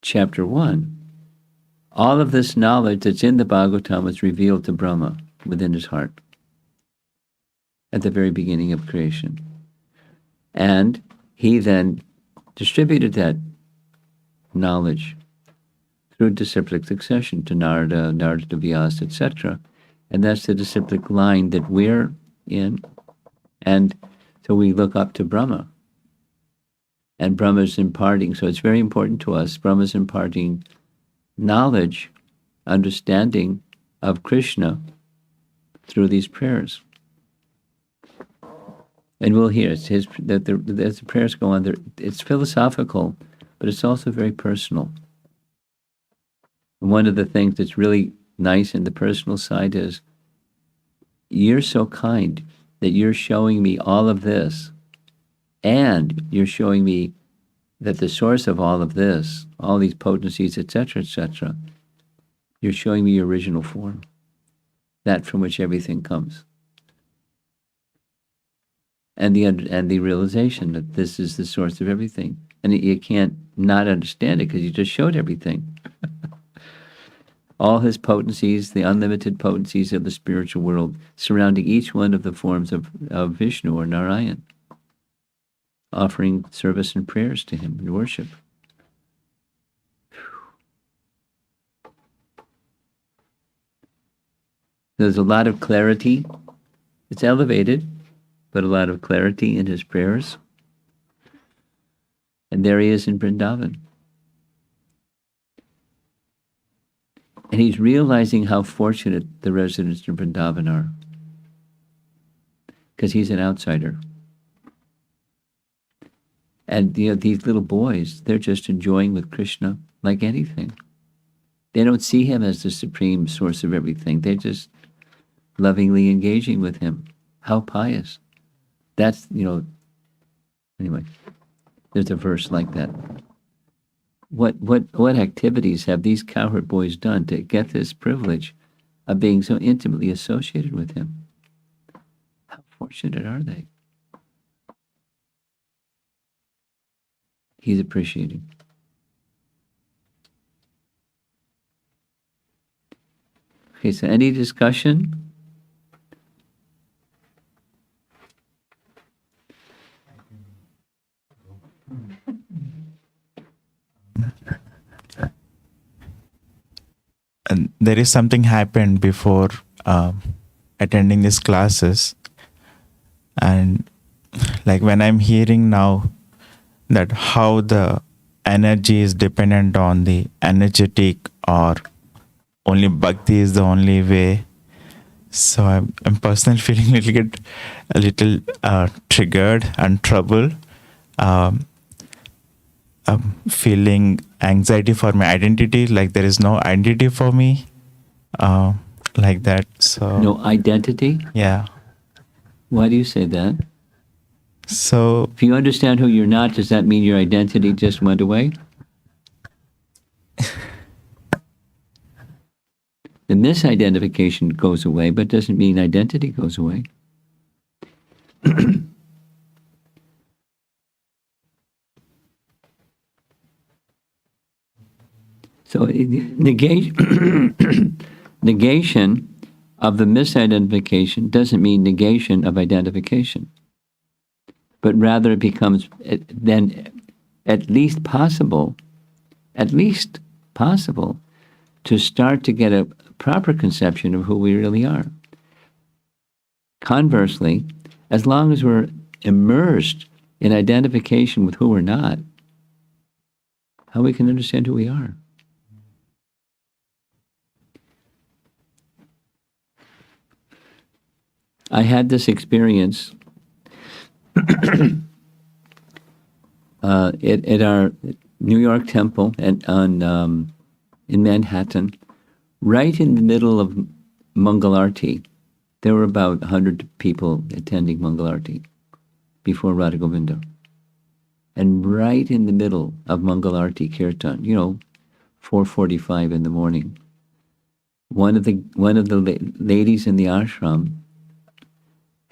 chapter 1, all of this knowledge that's in the Bhagavatam was revealed to Brahma within his heart at the very beginning of creation. And he then distributed that knowledge through disciplic succession to Narada to Vyasa, etc. And that's the disciplic line that we're in. And so we look up to Brahma. And Brahma's imparting, so it's very important to us, Brahma's imparting knowledge, understanding of Krishna through these prayers. And we'll hear as the prayers go on, it's philosophical, but it's also very personal. And one of the things that's really nice in the personal side is, you're so kind that you're showing me all of this, and you're showing me that the source of all of this, all these potencies, etc., you're showing me your original form, that from which everything comes. And the realization that this is the source of everything. And you can't not understand it because you just showed everything. All his potencies, the unlimited potencies of the spiritual world, surrounding each one of the forms of Vishnu or Narayan, offering service and prayers to him and worship. There's a lot of clarity. It's elevated, but a lot of clarity in his prayers. And there he is in Vrindavan. And he's realizing how fortunate the residents in Vrindavan are, because he's an outsider. And these little boys, they're just enjoying with Krishna like anything. They don't see him as the supreme source of everything. They're just lovingly engaging with him. How pious. That's, anyway, there's a verse like that. What activities have these cowherd boys done to get this privilege of being so intimately associated with him? How fortunate are they? He's appreciating. Okay, so any discussion? And there is something happened before attending these classes, and like when I'm hearing now that how the energy is dependent on the energetic, or only bhakti is the only way. So I'm personally feeling a little triggered and troubled. Feeling anxiety for my identity, like there is no identity for me, like that. So No identity? yeah. Why do you say that? So If you understand who you're not, does that mean your identity just went away? The misidentification goes away, but doesn't mean identity goes away. So negation of the misidentification doesn't mean negation of identification, but rather it becomes then at least possible to start to get a proper conception of who we really are. Conversely, as long as we're immersed in identification with who we're not, how we can understand who we are? I had this experience at our New York temple in Manhattan, right in the middle of Mangalarti. There were about 100 people attending Mangalarti before Radha Govinda. And right in the middle of Mangalarti Kirtan, 4:45 in the morning, one of the ladies in the ashram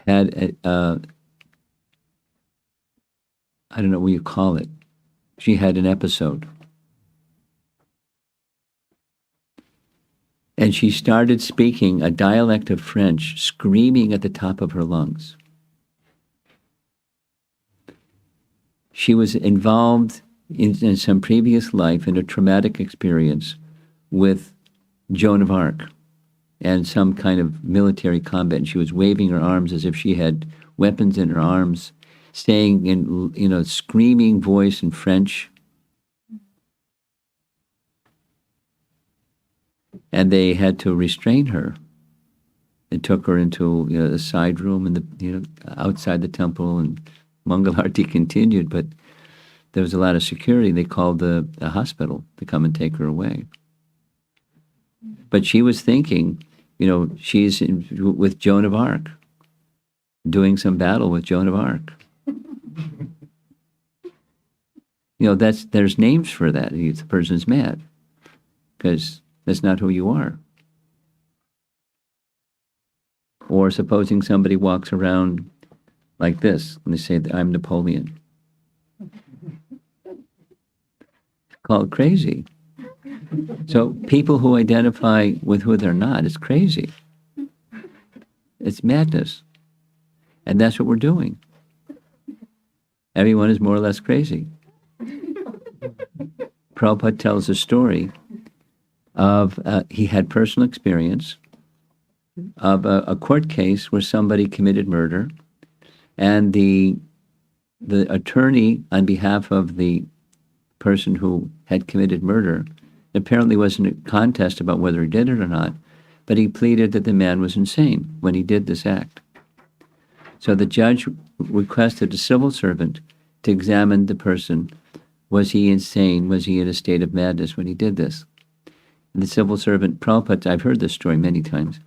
had I don't know what you call it. She had an episode. And she started speaking a dialect of French, screaming at the top of her lungs. She was involved in some previous life in a traumatic experience with Joan of Arc and some kind of military combat. And she was waving her arms as if she had weapons in her arms, saying in screaming voice in French. And they had to restrain her. They took her into a side room outside the temple, and Mangalarti continued, but there was a lot of security. They called the hospital to come and take her away. But she was thinking, she's with Joan of Arc, doing some battle with Joan of Arc. There's names for that. The person's mad because that's not who you are. Or supposing somebody walks around like this and they say, I'm Napoleon. Called crazy. So people who identify with who they're not, it's crazy. It's madness. And that's what we're doing. Everyone is more or less crazy. Prabhupada tells a story of, he had personal experience of a court case where somebody committed murder, and the attorney on behalf of the person who had committed murder, apparently wasn't a contest about whether he did it or not, but he pleaded that the man was insane when he did this act. So the judge requested a civil servant to examine the person. Was he insane? Was he in a state of madness when he did this? And the civil servant, Prabhupada, I've heard this story many times,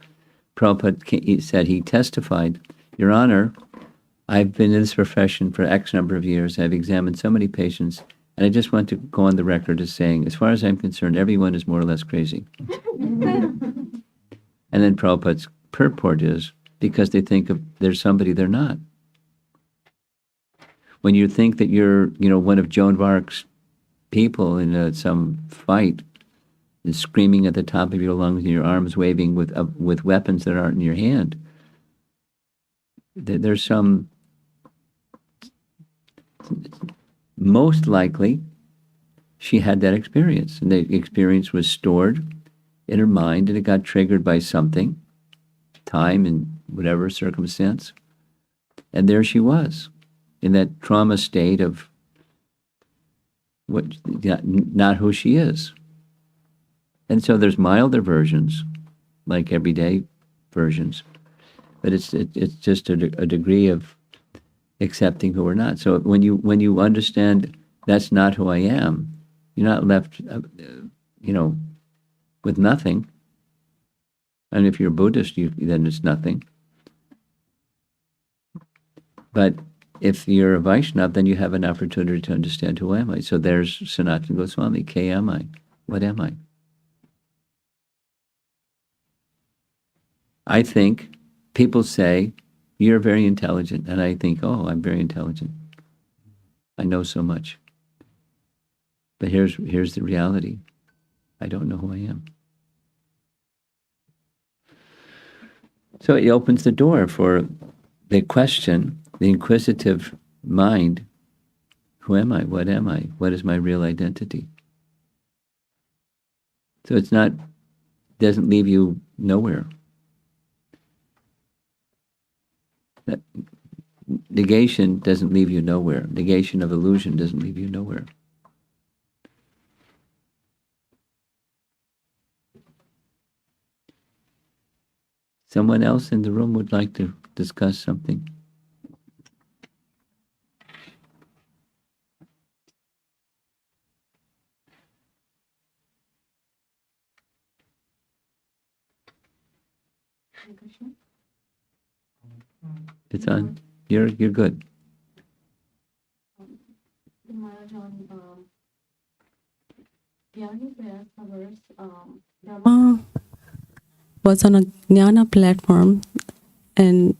Prabhupada said, he testified, Your Honor, I've been in this profession for X number of years. I've examined so many patients, and I just want to go on the record as saying, as far as I'm concerned, everyone is more or less crazy. And then Prabhupada's purport is, because they think there's somebody they're not. When you think that you're, one of Joan of Arc's people in some fight, and screaming at the top of your lungs and your arms waving with weapons that aren't in your hand, there's some. Most likely, she had that experience, and the experience was stored in her mind, and it got triggered by something, time and whatever circumstance, and there she was, in that trauma state of not who she is. And so there's milder versions, like everyday versions, but it's just a degree of accepting who we're not. So when you understand that's not who I am, you're not left, with nothing. And if you're Buddhist, then it's nothing. But if you're a Vaishnava, then you have an opportunity to understand who am I. So there's Sanatana Goswami. K am I? What am I? I think people say, you're very intelligent. And I think, oh, I'm very intelligent. I know so much. But here's the reality. I don't know who I am. So it opens the door for the question, the inquisitive mind, who am I? What am I? What is my real identity? So doesn't leave you nowhere. That negation doesn't leave you nowhere. Negation of illusion doesn't leave you nowhere. Someone else in the room would like to discuss something? It's on. You're good. Maharaj, on Jnani Prayas Hours, Brahma was on a Jnana platform, and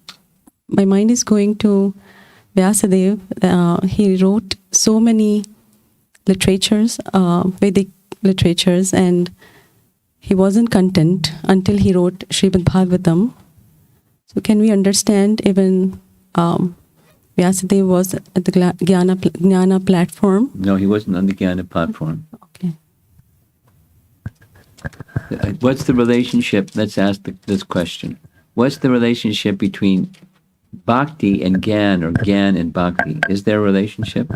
my mind is going to Vyasadeva. He wrote so many literatures, Vedic literatures, and he wasn't content until he wrote Srimad Bhagavatam. So can we understand even Vyasadeva was at the Jnana platform? No, he wasn't on the Jnana platform. Okay. What's the relationship? Let's ask this question. What's the relationship between bhakti and gyan, or gyan and bhakti? Is there a relationship?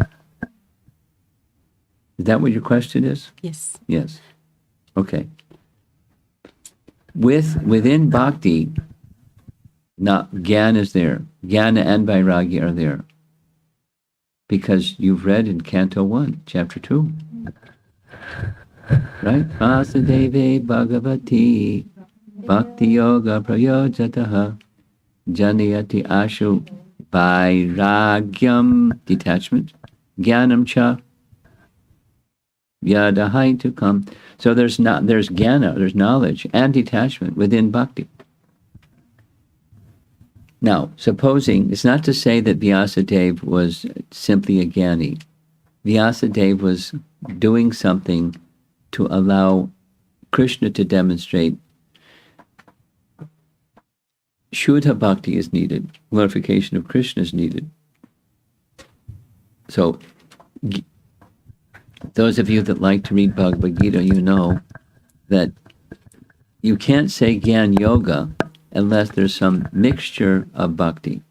Is that what your question is? Yes. Yes. Okay. Within bhakti, now gyan is there. Jnana and vairagya are there. Because you've read in Canto 1, Chapter 2. Right? Vasudeve Bhagavati Bhakti Yoga Prayojataha Janayati Ashu Vairagyam, detachment, Jnanam Cha Yadahai, to come. So there's jnana, there's knowledge and detachment within bhakti. Now, supposing, it's not to say that Vyasadeva was simply a jnani. Vyasadeva was doing something to allow Krishna to demonstrate Shuddha bhakti is needed, glorification of Krishna is needed. So, those of you that like to read Bhagavad Gita, you know that you can't say Gyan Yoga unless there's some mixture of bhakti.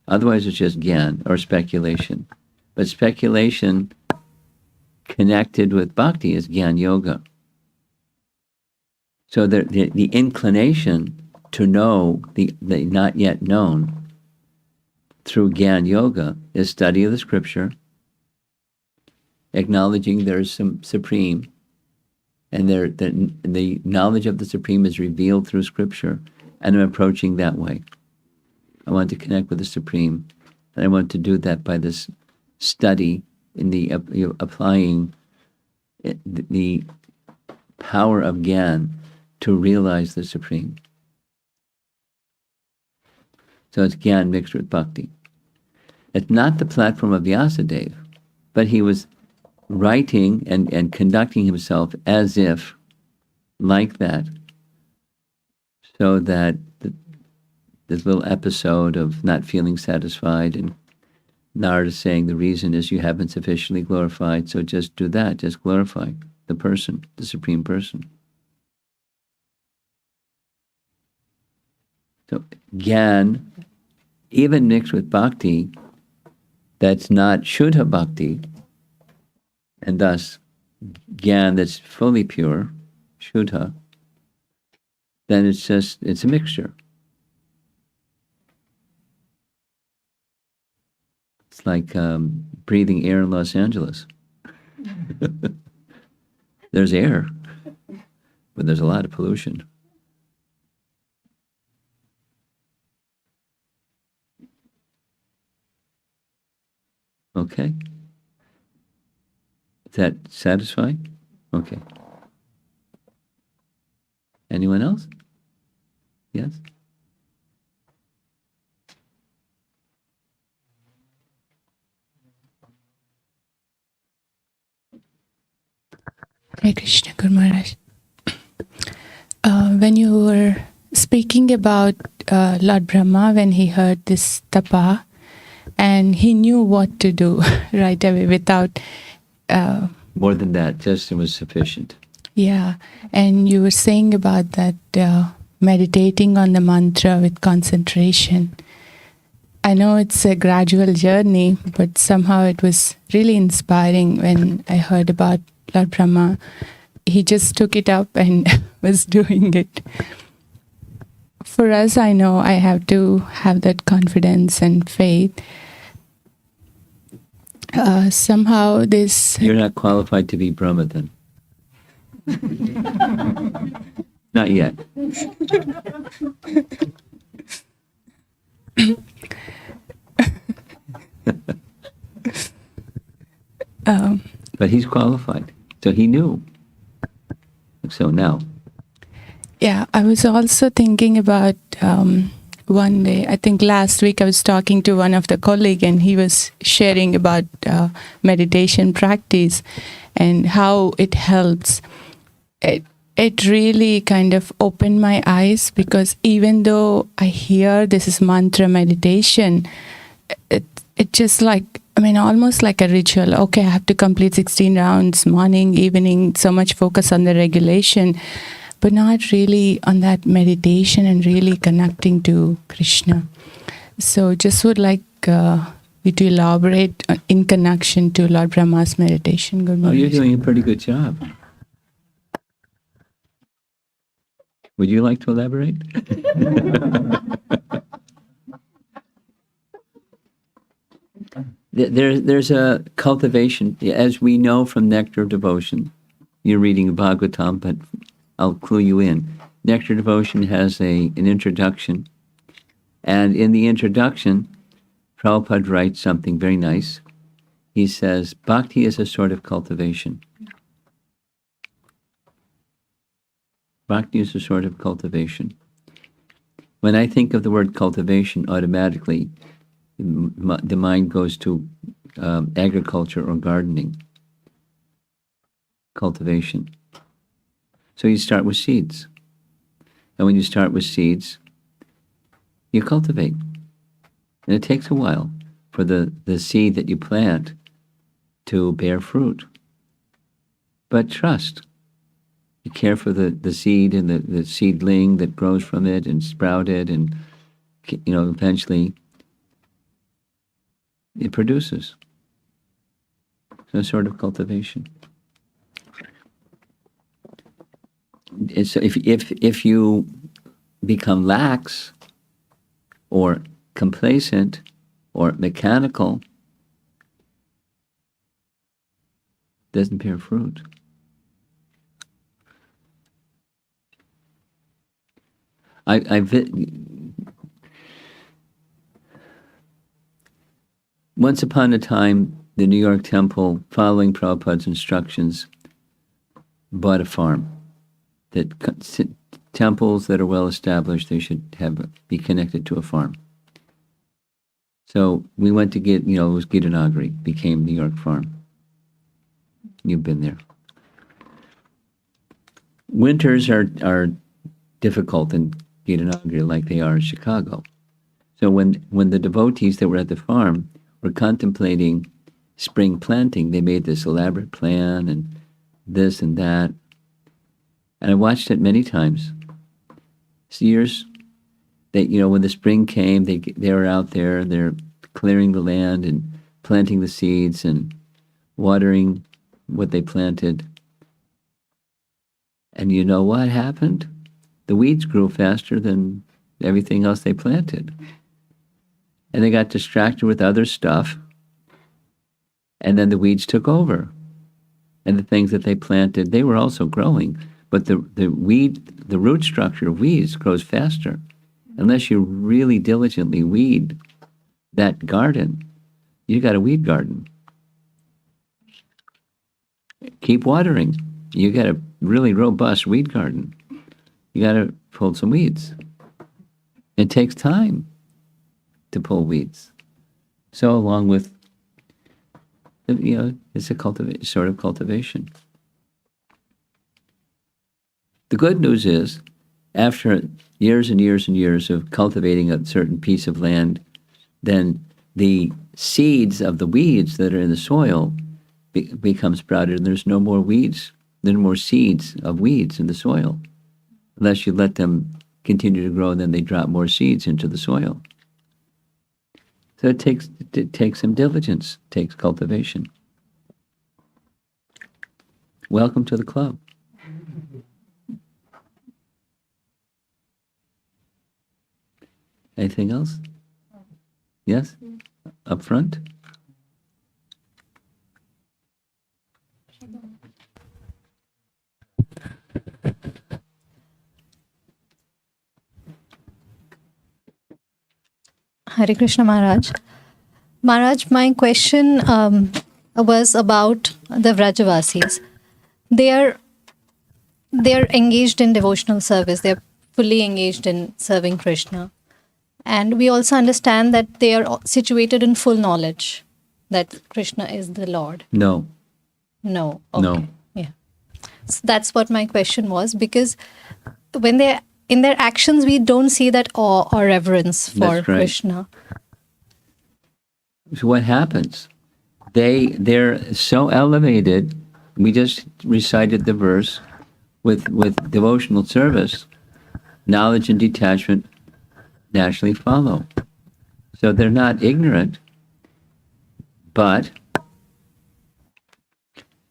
Otherwise, it's just Gyan or speculation. But speculation connected with bhakti is Gyan Yoga. So the inclination to know the not yet known through Gyan Yoga is study of the scripture, acknowledging there is some supreme, and the knowledge of the supreme is revealed through scripture, and I'm approaching that way. I want to connect with the supreme, and I want to do that by this study in the applying the power of Gyan to realize the supreme. So it's Gyan mixed with bhakti. It's not the platform of Vyasadeva, but he was writing and conducting himself as if like that, so that this little episode of not feeling satisfied, and Narada saying the reason is you haven't sufficiently glorified, so just do that, just glorify the person, the supreme person. So Gyan, even mixed with bhakti, that's not Shuddha bhakti, and thus Gyan that's fully pure, Shuddha, then it's a mixture. It's like breathing air in Los Angeles. There's air, but there's a lot of pollution. Okay? Is that satisfying? Okay. Anyone else? Yes? Hare Krishna, Guru Maharaj. When you were speaking about Lord Brahma, when he heard this tapa, and he knew what to do right away without... More than that, just it was sufficient. Yeah, and you were saying about that meditating on the mantra with concentration. I know it's a gradual journey, but somehow it was really inspiring when I heard about Lord Brahma. He just took it up and was doing it. For us, I know I have to have that confidence and faith. Somehow this... You're not qualified to be Brahma then. Not yet. But he's qualified. So he knew. So now. Yeah, I was also thinking about one day, I think last week I was talking to one of the colleagues and he was sharing about meditation practice and how it helps. It really kind of opened my eyes, because even though I hear this is mantra meditation, it just like, I mean, almost like a ritual. Okay, I have to complete 16 rounds, morning, evening, so much focus on the regulation, but not really on that meditation and really connecting to Krishna. So just would like you to elaborate in connection to Lord Brahma's meditation. Good Oh, morning. you're doing a pretty good job. Would you like to elaborate? There's a cultivation, as we know from Nectar of Devotion. You're reading Bhagavatam, but I'll clue you in. Nectar of Devotion has an introduction, and in the introduction, Prabhupada writes something very nice. He says, Bhakti is a sort of cultivation. Bhakti is a sort of cultivation. When I think of the word cultivation, automatically, the mind goes to agriculture or gardening. Cultivation. So you start with seeds. And when you start with seeds, you cultivate. And it takes a while for the seed that you plant to bear fruit. But trust. You care for the seed and the seedling that grows from it and sprouted, and eventually it produces. So a sort of cultivation. And so if you become lax or complacent or mechanical, it doesn't bear fruit. Once upon a time, the New York Temple, following Prabhupada's instructions, bought a farm. That temples that are well established, they should be connected to a farm. So we went to get, it was Gitanagari, became New York Farm. You've been there. Winters are difficult in Gitanagari like they are in Chicago. So when the devotees that were at the farm were contemplating spring planting, they made this elaborate plan and this and that. And I watched it many times. It's years that, when the spring came, they were out there, they're clearing the land and planting the seeds and watering what they planted. And you know what happened? The weeds grew faster than everything else they planted. And they got distracted with other stuff. And then the weeds took over. And the things that they planted, they were also growing. But the root structure of weeds grows faster. Unless you really diligently weed that garden, you got a weed garden. Keep watering. You got a really robust weed garden. You got to pull some weeds. It takes time to pull weeds. So along with, it's a sort of cultivation. The good news is, after years and years and years of cultivating a certain piece of land, then the seeds of the weeds that are in the soil become sprouted, and there's no more weeds. There are no more seeds of weeds in the soil. Unless you let them continue to grow, and then they drop more seeds into the soil. So it takes some diligence, takes cultivation. Welcome to the club. Anything else? Yes? Up front? Hare Krishna Maharaj. Maharaj, my question was about the Vrajavasis. They are engaged in devotional service. They are fully engaged in serving Krishna. And we also understand that they are situated in full knowledge that Krishna is the Lord. No. No. Okay. No. Yeah. So that's what my question was, because when they're in their actions, we don't see that awe or reverence for That's right. Krishna. So what happens? They're so elevated. We just recited the verse with devotional service. Knowledge and detachment naturally follow. So they're not ignorant, but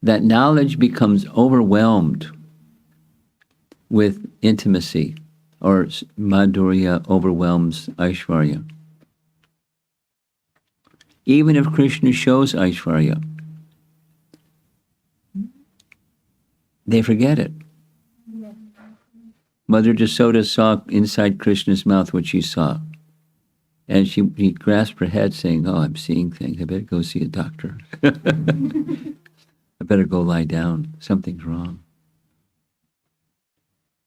that knowledge becomes overwhelmed with intimacy, or madhurya overwhelms aishvarya. Even if Krishna shows Aishwarya, they forget it. Mother Jasoda saw inside Krishna's mouth what she saw. And she grasped her head saying, oh, I'm seeing things. I better go see a doctor. I better go lie down. Something's wrong.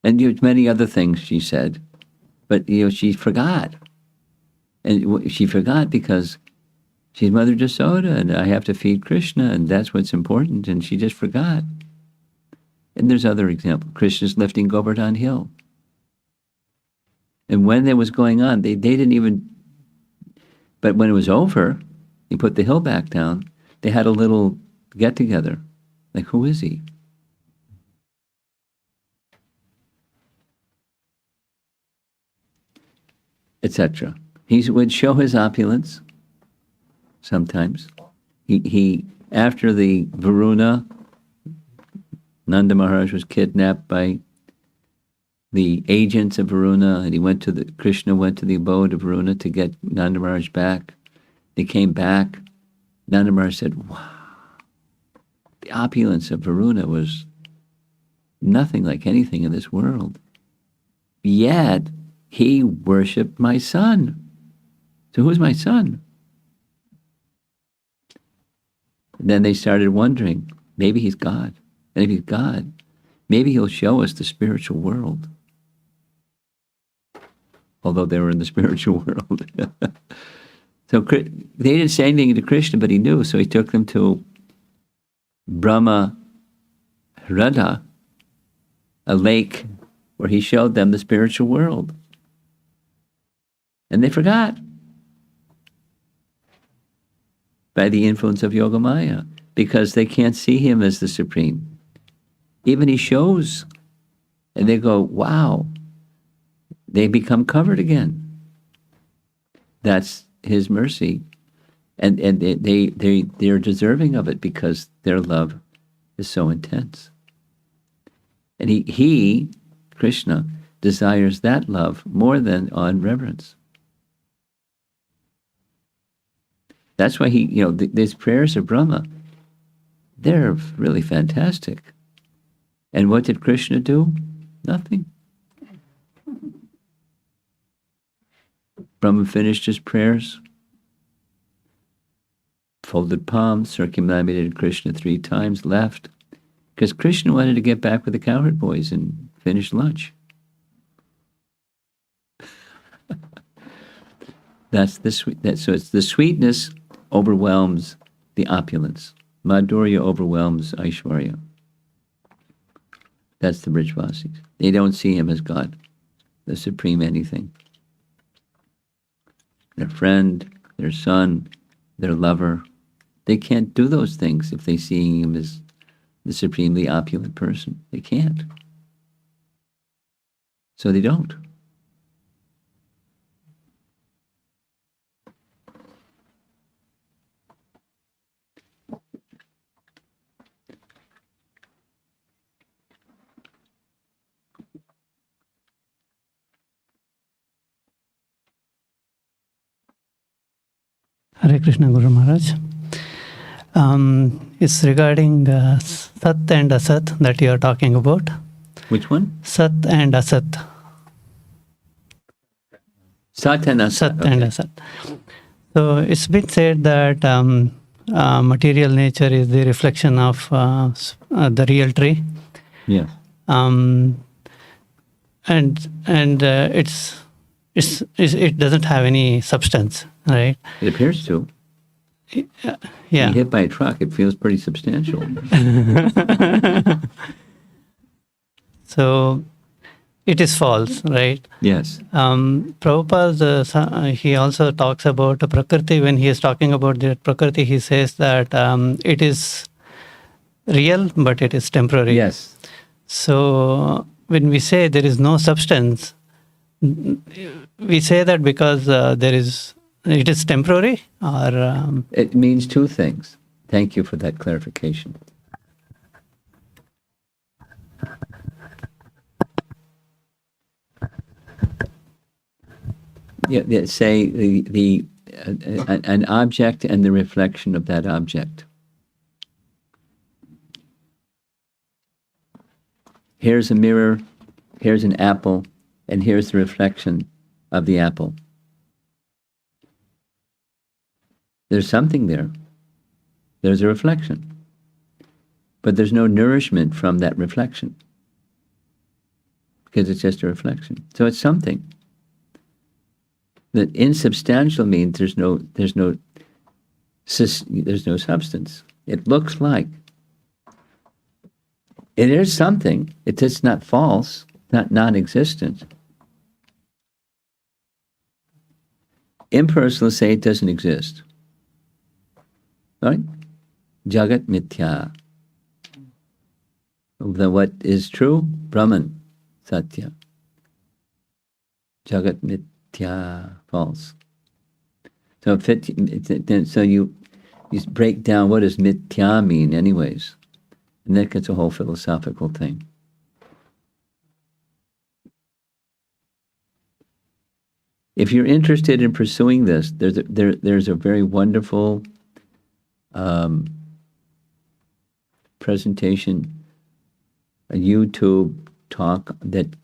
And many other things she said. But, she forgot. And she forgot because she's Mother Jasoda and I have to feed Krishna and that's what's important. And she just forgot. And there's other examples. Krishna's lifting Govardhan Hill. And when that was going on, they didn't even... But when it was over, he put the hill back down, they had a little get-together. Like, who is he? Etc. He would show his opulence sometimes. He after the Varuna, Nanda Maharaj was kidnapped by the agents of Varuna, and Krishna went to the abode of Varuna to get Nanda Maharaj back. They came back. Nanda Maharaj said, wow, the opulence of Varuna was nothing like anything in this world. Yet, he worshipped my son. So who's my son? And then they started wondering, maybe he's God. And if he's God, maybe he'll show us the spiritual world. Although they were in the spiritual world. So they didn't say anything to Krishna, but he knew. So he took them to Brahma Hrada, a lake where he showed them the spiritual world. And they forgot. By the influence of Yogamaya, because they can't see him as the supreme. Even he shows, and they go, wow, they become covered again. That's his mercy. And they're deserving of it because their love is so intense. And he, Krishna, desires that love more than on reverence. That's why these prayers of Brahma, they're really fantastic. And what did Krishna do? Nothing. Brahma finished his prayers, folded palms, circumambulated Krishna 3 times, left, because Krishna wanted to get back with the cowherd boys and finish lunch. So it's the sweetness overwhelms the opulence. Madhurya overwhelms Aishwarya. That's the Brijvasis. They don't see him as God, the supreme anything. Their friend, their son, their lover. They can't do those things if they see him as the supremely opulent person. They can't. So they don't. Hare Krishna Guru Maharaj. It's regarding Sat and Asat that you are talking about. Which one? Sat and Asat. Sat and Asat. Sat and Asat. So it's been said that material nature is the reflection of the real tree. Yes. And it doesn't have any substance, right? It appears to. Yeah. Being hit by a truck, it feels pretty substantial. So it is false, right? Yes. Prabhupada, he also talks about Prakriti. When he is talking about the Prakriti, he says that it is real, but it is temporary. Yes. So when we say there is no substance, we say that because it is temporary, or it means 2 things. Thank you for that clarification. Say the an object and the reflection of that object. Here's a mirror, here's an apple, and here's the reflection of the apple. There's something there. There's a reflection. But there's no nourishment from that reflection, because it's just a reflection. So it's something. That insubstantial means there's no substance. It looks like. It is something. It's just not false, not non-existent. Impersonalists say it doesn't exist. Right? Jagat mithya. The what is true? Brahman, Satya. Jagat mithya, false. So so you break down what does mithya mean anyways. And that gets a whole philosophical thing. If you're interested in pursuing this, there's a very wonderful presentation, a YouTube talk that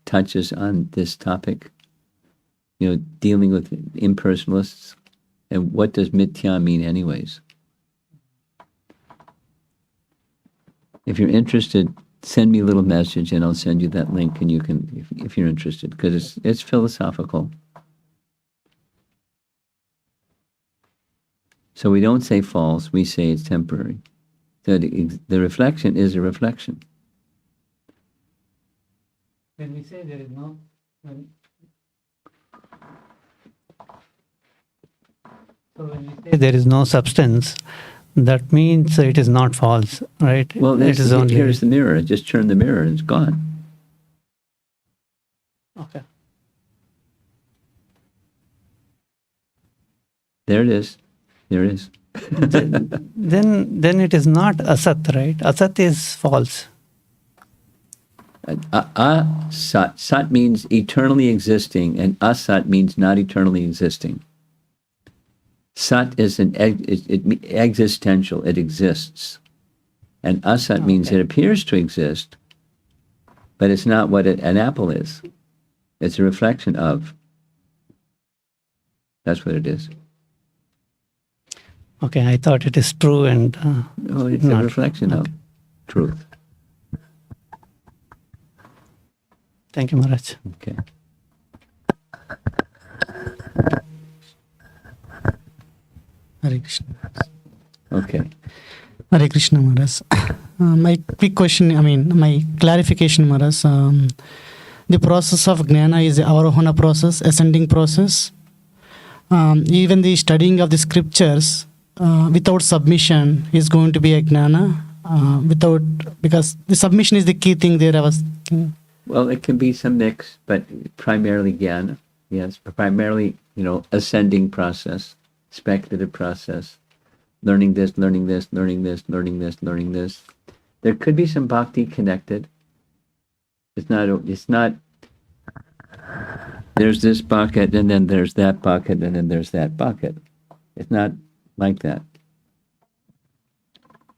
touches on this topic, dealing with impersonalists and what does mithya mean anyways. If you're interested, send me a little message and I'll send you that link, and you can, if you're interested, because it's philosophical. So we don't say false, we say it's temporary. So the reflection is a reflection. When we say there is no, when we say there is no substance, that means it is not false, right? Well, it is only. Here's the mirror. Just turn the mirror and it's gone. Okay. There it is. There it is. Then it is not asat, right? Asat is false. Sat. Sat means eternally existing, and asat means not eternally existing. Sat is existential. It exists. And asat means it appears to exist, but it's not what an apple is. It's a reflection of. That's what it is. Okay, I thought it is true and... No, it's a reflection of truth. Thank you, Maharaj. Okay. Hare Krishna. Okay. Hare Krishna, Maharaj. My quick question, my clarification, Maharaj. The process of Jnana is the Avarohana process, ascending process. Even the studying of the scriptures without submission is going to be a Jnana. Because the submission is the key thing there. Well, it can be some mix, but primarily jnana. Yes, primarily, ascending process, speculative process, learning this, learning this, learning this, learning this, learning this. There could be some bhakti connected. It's not, there's this bucket, and then there's that bucket, and then there's that bucket. It's not like that.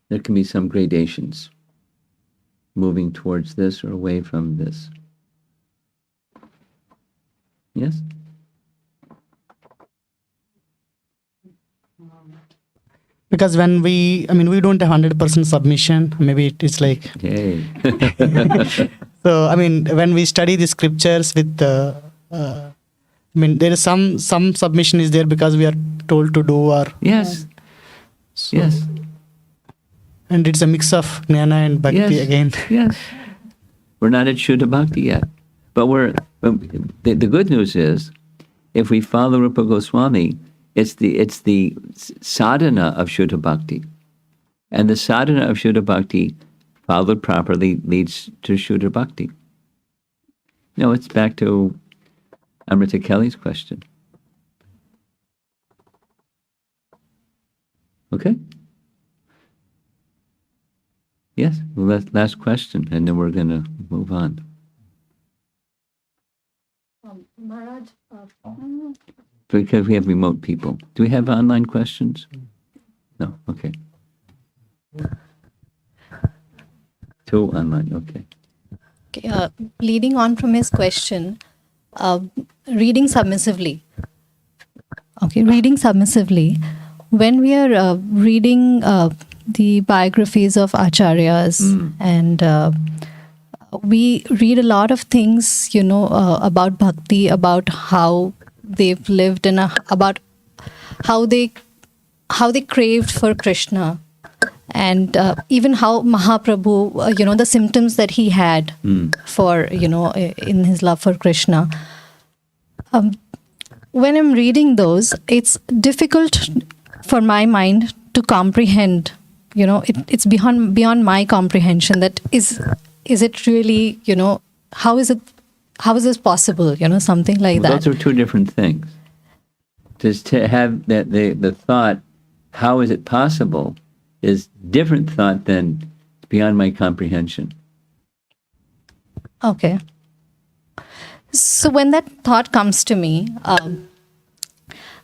There can be some gradations, moving towards this or away from this. Yes? Because when we don't have 100% submission, maybe it is like... Yay. So, when we study the scriptures with there is some submission is there because we are told to do or... Yes. So, Yes. And it's a mix of Jnana and Bhakti again. Yes. We're not at Shuddha Bhakti yet. But the good news is, if we follow Rupa Goswami, it's the sadhana of Shuddha Bhakti. And the sadhana of Shuddha Bhakti, followed properly, leads to Shuddha Bhakti. No, it's back to Amrita Kelly's question. Okay? Yes, last question, and then we're going to move on. Maharaj, Because we have remote people. Do we have online questions? No, okay. 2 online, okay. Okay, leading on from his question, reading submissively. Okay, reading submissively. When we are reading the biographies of acharyas and we read a lot of things, about bhakti, about how they've lived and about how they craved for Krishna, and even how Mahaprabhu, the symptoms that he had for, in his love for Krishna. When I'm reading those, it's difficult for my mind to comprehend. It's beyond my comprehension. That is it really? How is this possible? Something like that. Those are 2 different things. Just to have that the thought, how is it possible, is different thought than beyond my comprehension. Okay. So when that thought comes to me,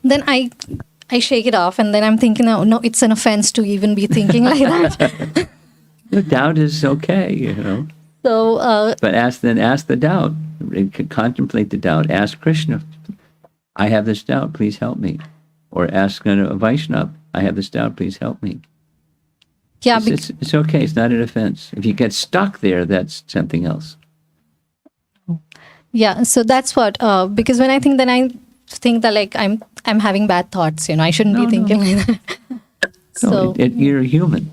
then I shake it off, and then I'm thinking, no, it's an offense to even be thinking like that. The doubt is okay, So, But ask the doubt. Contemplate the doubt. Ask Krishna, I have this doubt, please help me. Or ask a Vaishnava, I have this doubt, please help me. yeah, It's okay, it's not an offense. If you get stuck there, that's something else. yeah. So that's what. Because when I think, then I think that like I'm having bad thoughts. I shouldn't be thinking like that. So You're human.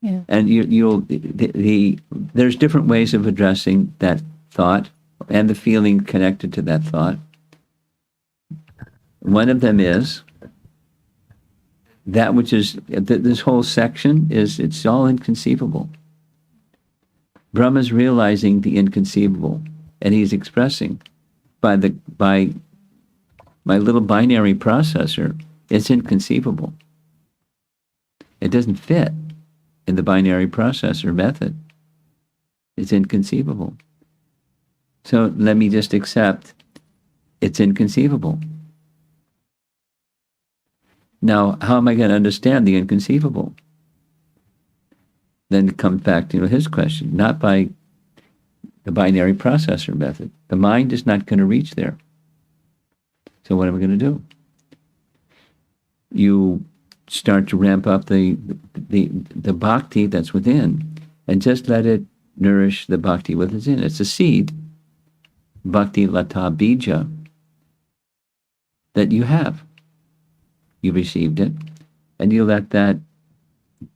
yeah. And there's different ways of addressing that thought and the feeling connected to that thought. One of them is that which is, this whole section it's all inconceivable. Brahma's realizing the inconceivable, and he's expressing by my little binary processor, it's inconceivable. It doesn't fit in the binary processor method. It's inconceivable. So let me just accept it's inconceivable. Now, how am I going to understand the inconceivable? Then it comes back to his question, not by the binary processor method. The mind is not going to reach there. So what am I going to do? You start to ramp up the bhakti that's within, and just let it nourish the bhakti within. It's a seed, bhakti lata bija, that you have. You received it, and you let that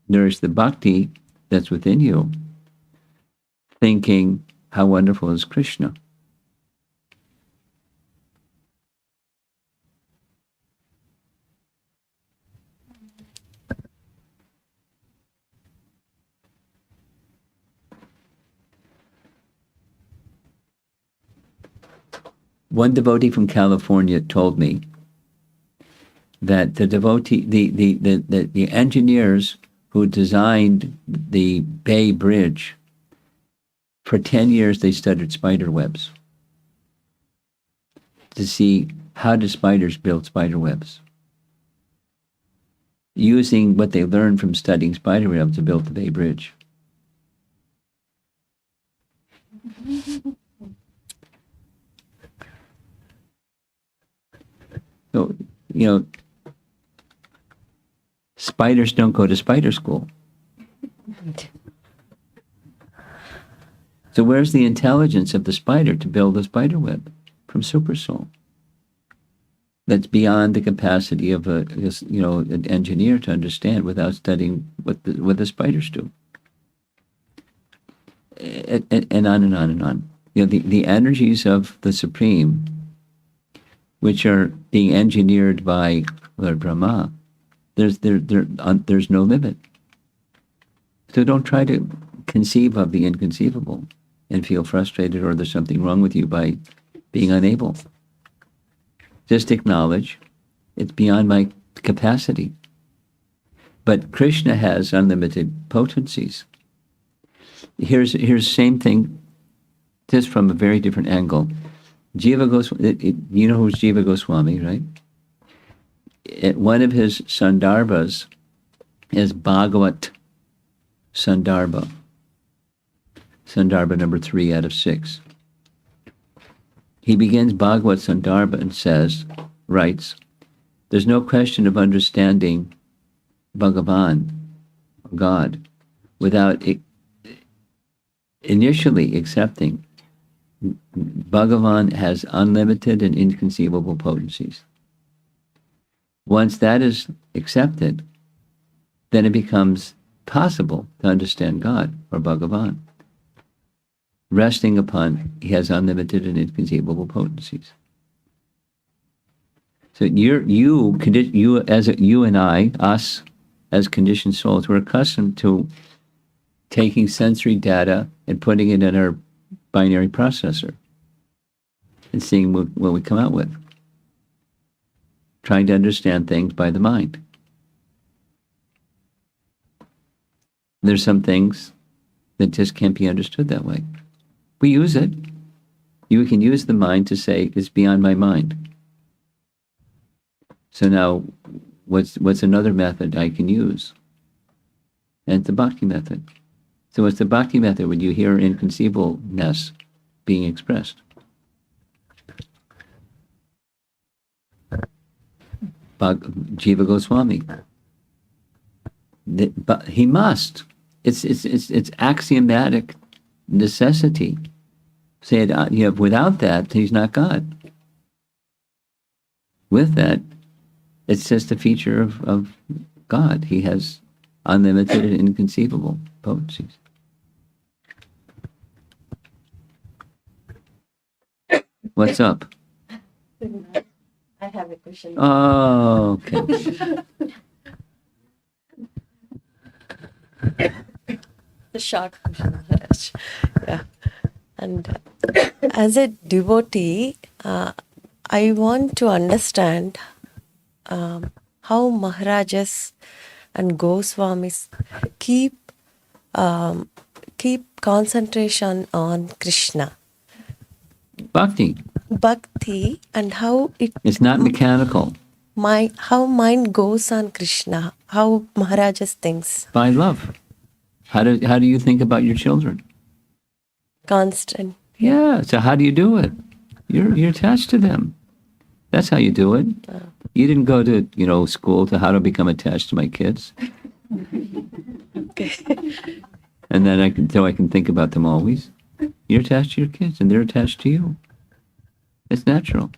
nourish the bhakti that's within you, thinking, how wonderful is Krishna. One devotee from California told me that the engineers who designed the Bay Bridge, for 10 years they studied spider webs to see how do spiders build spider webs, using what they learned from studying spider webs to build the Bay Bridge. So, spiders don't go to spider school. So where's the intelligence of the spider to build a spider web? From supersoul. That's beyond the capacity of an engineer to understand without studying what the spiders do. And on and on and on. The energies of the Supreme, which are being engineered by Lord Brahma, there's no limit. So don't try to conceive of the inconceivable and feel frustrated or there's something wrong with you by being unable. Just acknowledge it's beyond my capacity. But Krishna has unlimited potencies. Here's the same thing, just from a very different angle. Jiva Goswami, you know who's Jiva Goswami, right? one of his sandarbhas is Bhagavat Sandarbha. Sandarbha number 3 out of 6. He begins Bhagavat Sandarbha and writes, there's no question of understanding Bhagavan, God, without initially accepting Bhagavan has unlimited and inconceivable potencies. Once that is accepted, then it becomes possible to understand God or Bhagavan, resting upon he has unlimited and inconceivable potencies. So you and I, us as conditioned souls, we're accustomed to taking sensory data and putting it in our binary processor and seeing what we come out with. Trying to understand things by the mind. There's some things that just can't be understood that way. We use it. You can use the mind to say, it's beyond my mind. So now, what's another method I can use? And it's the bhakti method. So what's the bhakti method when you hear inconceivableness being expressed? Jiva Goswami. But he must. It's axiomatic necessity. Say it, without that, he's not God. With that, it's just a feature of God. He has unlimited and inconceivable potencies. What's up? I have a question. Oh, okay. The short question, Maharaj. Yeah. And as a devotee, I want to understand how Maharajas and Goswamis keep concentration on Krishna. Bhakti, and how it's not mechanical. How mind goes on Krishna, how Maharajas thinks. By love. How do you think about your children? Constant. Yeah. So how do you do it? You're attached to them. That's how you do it. You didn't go to school to how to become attached to my kids. Okay. And then I can think about them always. You're attached to your kids, and they're attached to you. It's natural.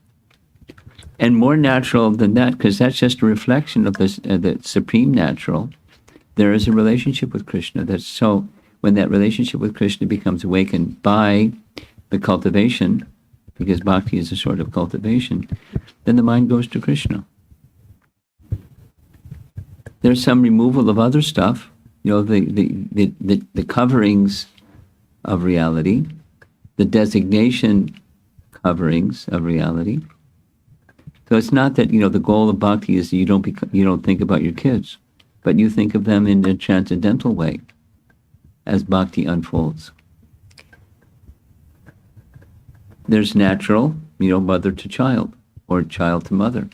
And more natural than that, because that's just a reflection of this, the supreme natural. There is a relationship with Krishna. When that relationship with Krishna becomes awakened by the cultivation, because bhakti is a sort of cultivation, then the mind goes to Krishna. There's some removal of other stuff, the coverings of reality, the designation coverings of reality. So it's not that the goal of bhakti is that you don't think about your kids, but you think of them in a transcendental way as bhakti unfolds. There's natural, mother to child or child to mother.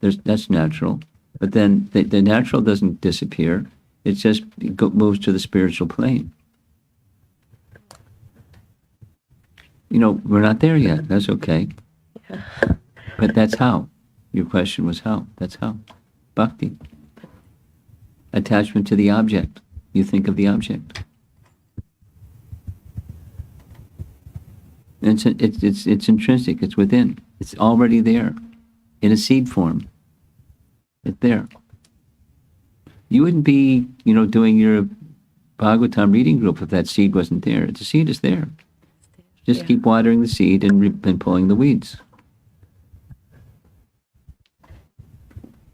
That's natural, but then the natural doesn't disappear. It just moves to the spiritual plane. We're not there yet. That's okay. Yeah. But that's how. Your question was how. That's how. Bhakti. Attachment to the object. You think of the object. And it's intrinsic. It's within. It's already there, in a seed form. It's there. You wouldn't be, doing your Bhagavatam reading group if that seed wasn't there. The seed is there. Just keep watering the seed and pulling the weeds.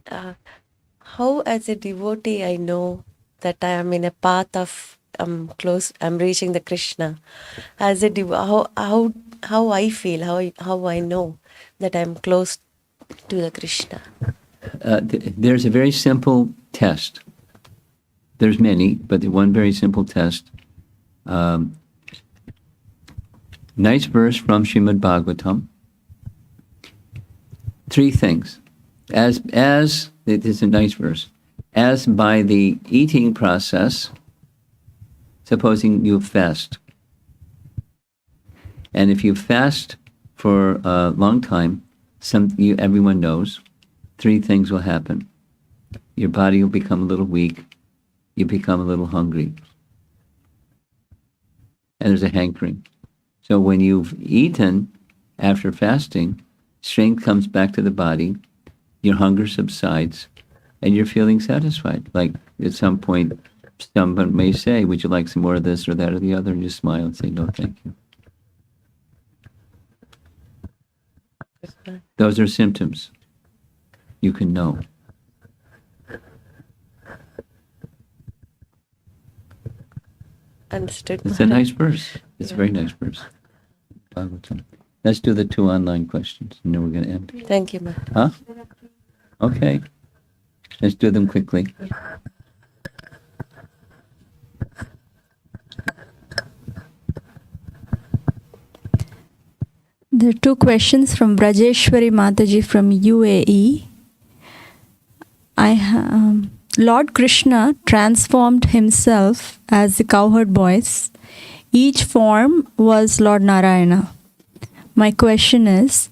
How, as a devotee, I know that I am in a path of I'm reaching the Krishna. As a how I feel, how I know that I'm close to the Krishna. There's a very simple test. There's many, but the one very simple test. Nice verse from Srimad Bhagavatam. 3 things. As It is a nice verse. As by the eating process, supposing you fast. And if you fast for a long time, everyone knows, 3 things will happen. Your body will become a little weak. You become a little hungry. And there's a hankering. So when you've eaten after fasting, strength comes back to the body, your hunger subsides, and you're feeling satisfied. Like at some point, someone may say, would you like some more of this or that or the other? And you smile and say, no, thank you. Those are symptoms. You can know. Understood. It's a nice verse. It's a very nice verse. Bhagavatam. Let's do the 2 online questions, and then we're going to end. Thank you, Maharaj. Huh? Okay. Let's do them quickly. There are 2 questions from Brajeshwari Mataji from UAE. Lord Krishna transformed himself as the cowherd boys. Each form was Lord Narayana. My question is,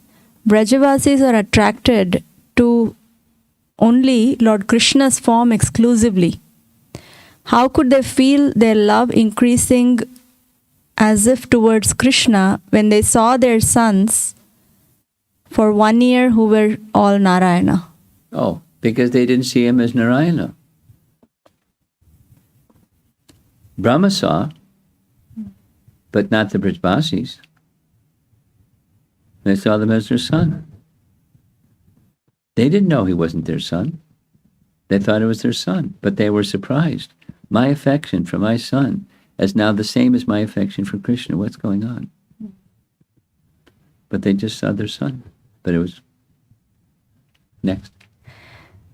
Brajavasis are attracted to only Lord Krishna's form exclusively. How could they feel their love increasing as if towards Krishna when they saw their sons for 1 year who were all Narayana? Oh, because they didn't see him as Narayana. Brahma saw, but not the Brajavasis. They saw them as their son. They didn't know he wasn't their son. They thought it was their son, but they were surprised. My affection for my son is now the same as my affection for Krishna. What's going on? But they just saw their son. But it was... Next.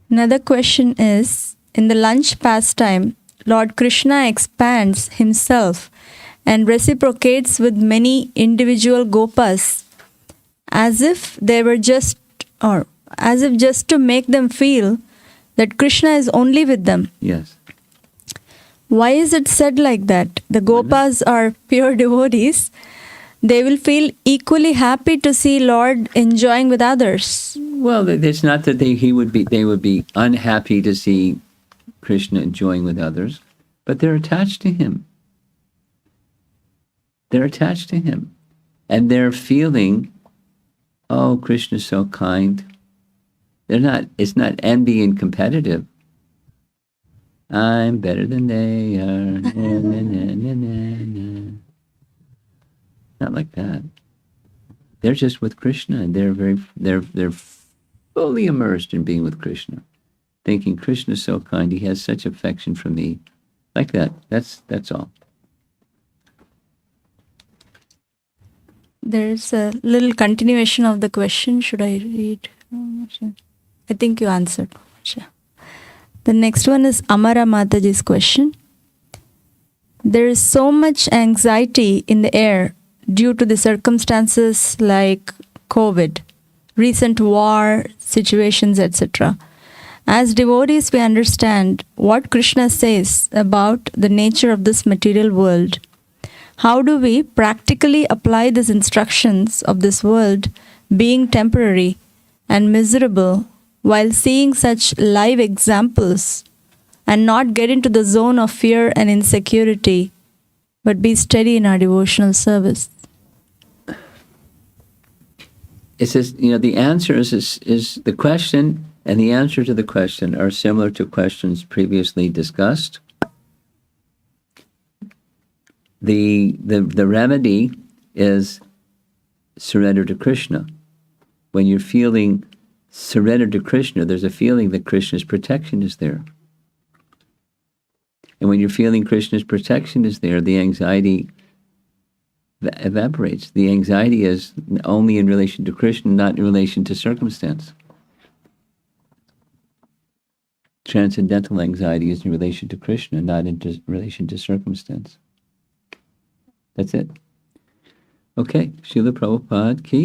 Another question is, in the lunch pastime, Lord Krishna expands himself and reciprocates with many individual gopas as if they were just to make them feel that Krishna is only with them. Yes. Why is it said like that? The gopas are pure devotees. They will feel equally happy to see Lord enjoying with others. Well, it's not that they would be unhappy to see Krishna enjoying with others, but they're attached to him. They're attached to him. And they're feeling, oh, Krishna's so kind. It's not envy and competitive. I'm better than they are. Na, na, na, na, na, na. Not like that. They're just with Krishna, and they're fully immersed in being with Krishna, thinking Krishna's so kind. He has such affection for me, like that. That's all. There's a little continuation of the question. Should I read? I think you answered. The next one is Amara Mataji's question. There is so much anxiety in the air due to the circumstances like COVID, recent war situations, etc. As devotees, we understand what Krishna says about the nature of this material world. How do we practically apply these instructions of this world being temporary and miserable while seeing such live examples and not get into the zone of fear and insecurity, but be steady in our devotional service? It says, the answer is the question and the answer to the question are similar to questions previously discussed. The remedy is surrender to Krishna. When you're feeling surrender to Krishna, there's a feeling that Krishna's protection is there. And when you're feeling Krishna's protection is there, the anxiety evaporates. The anxiety is only in relation to Krishna, not in relation to circumstance. Transcendental anxiety is in relation to Krishna, not in relation to circumstance. That's it. Okay, Srila Prabhupada ki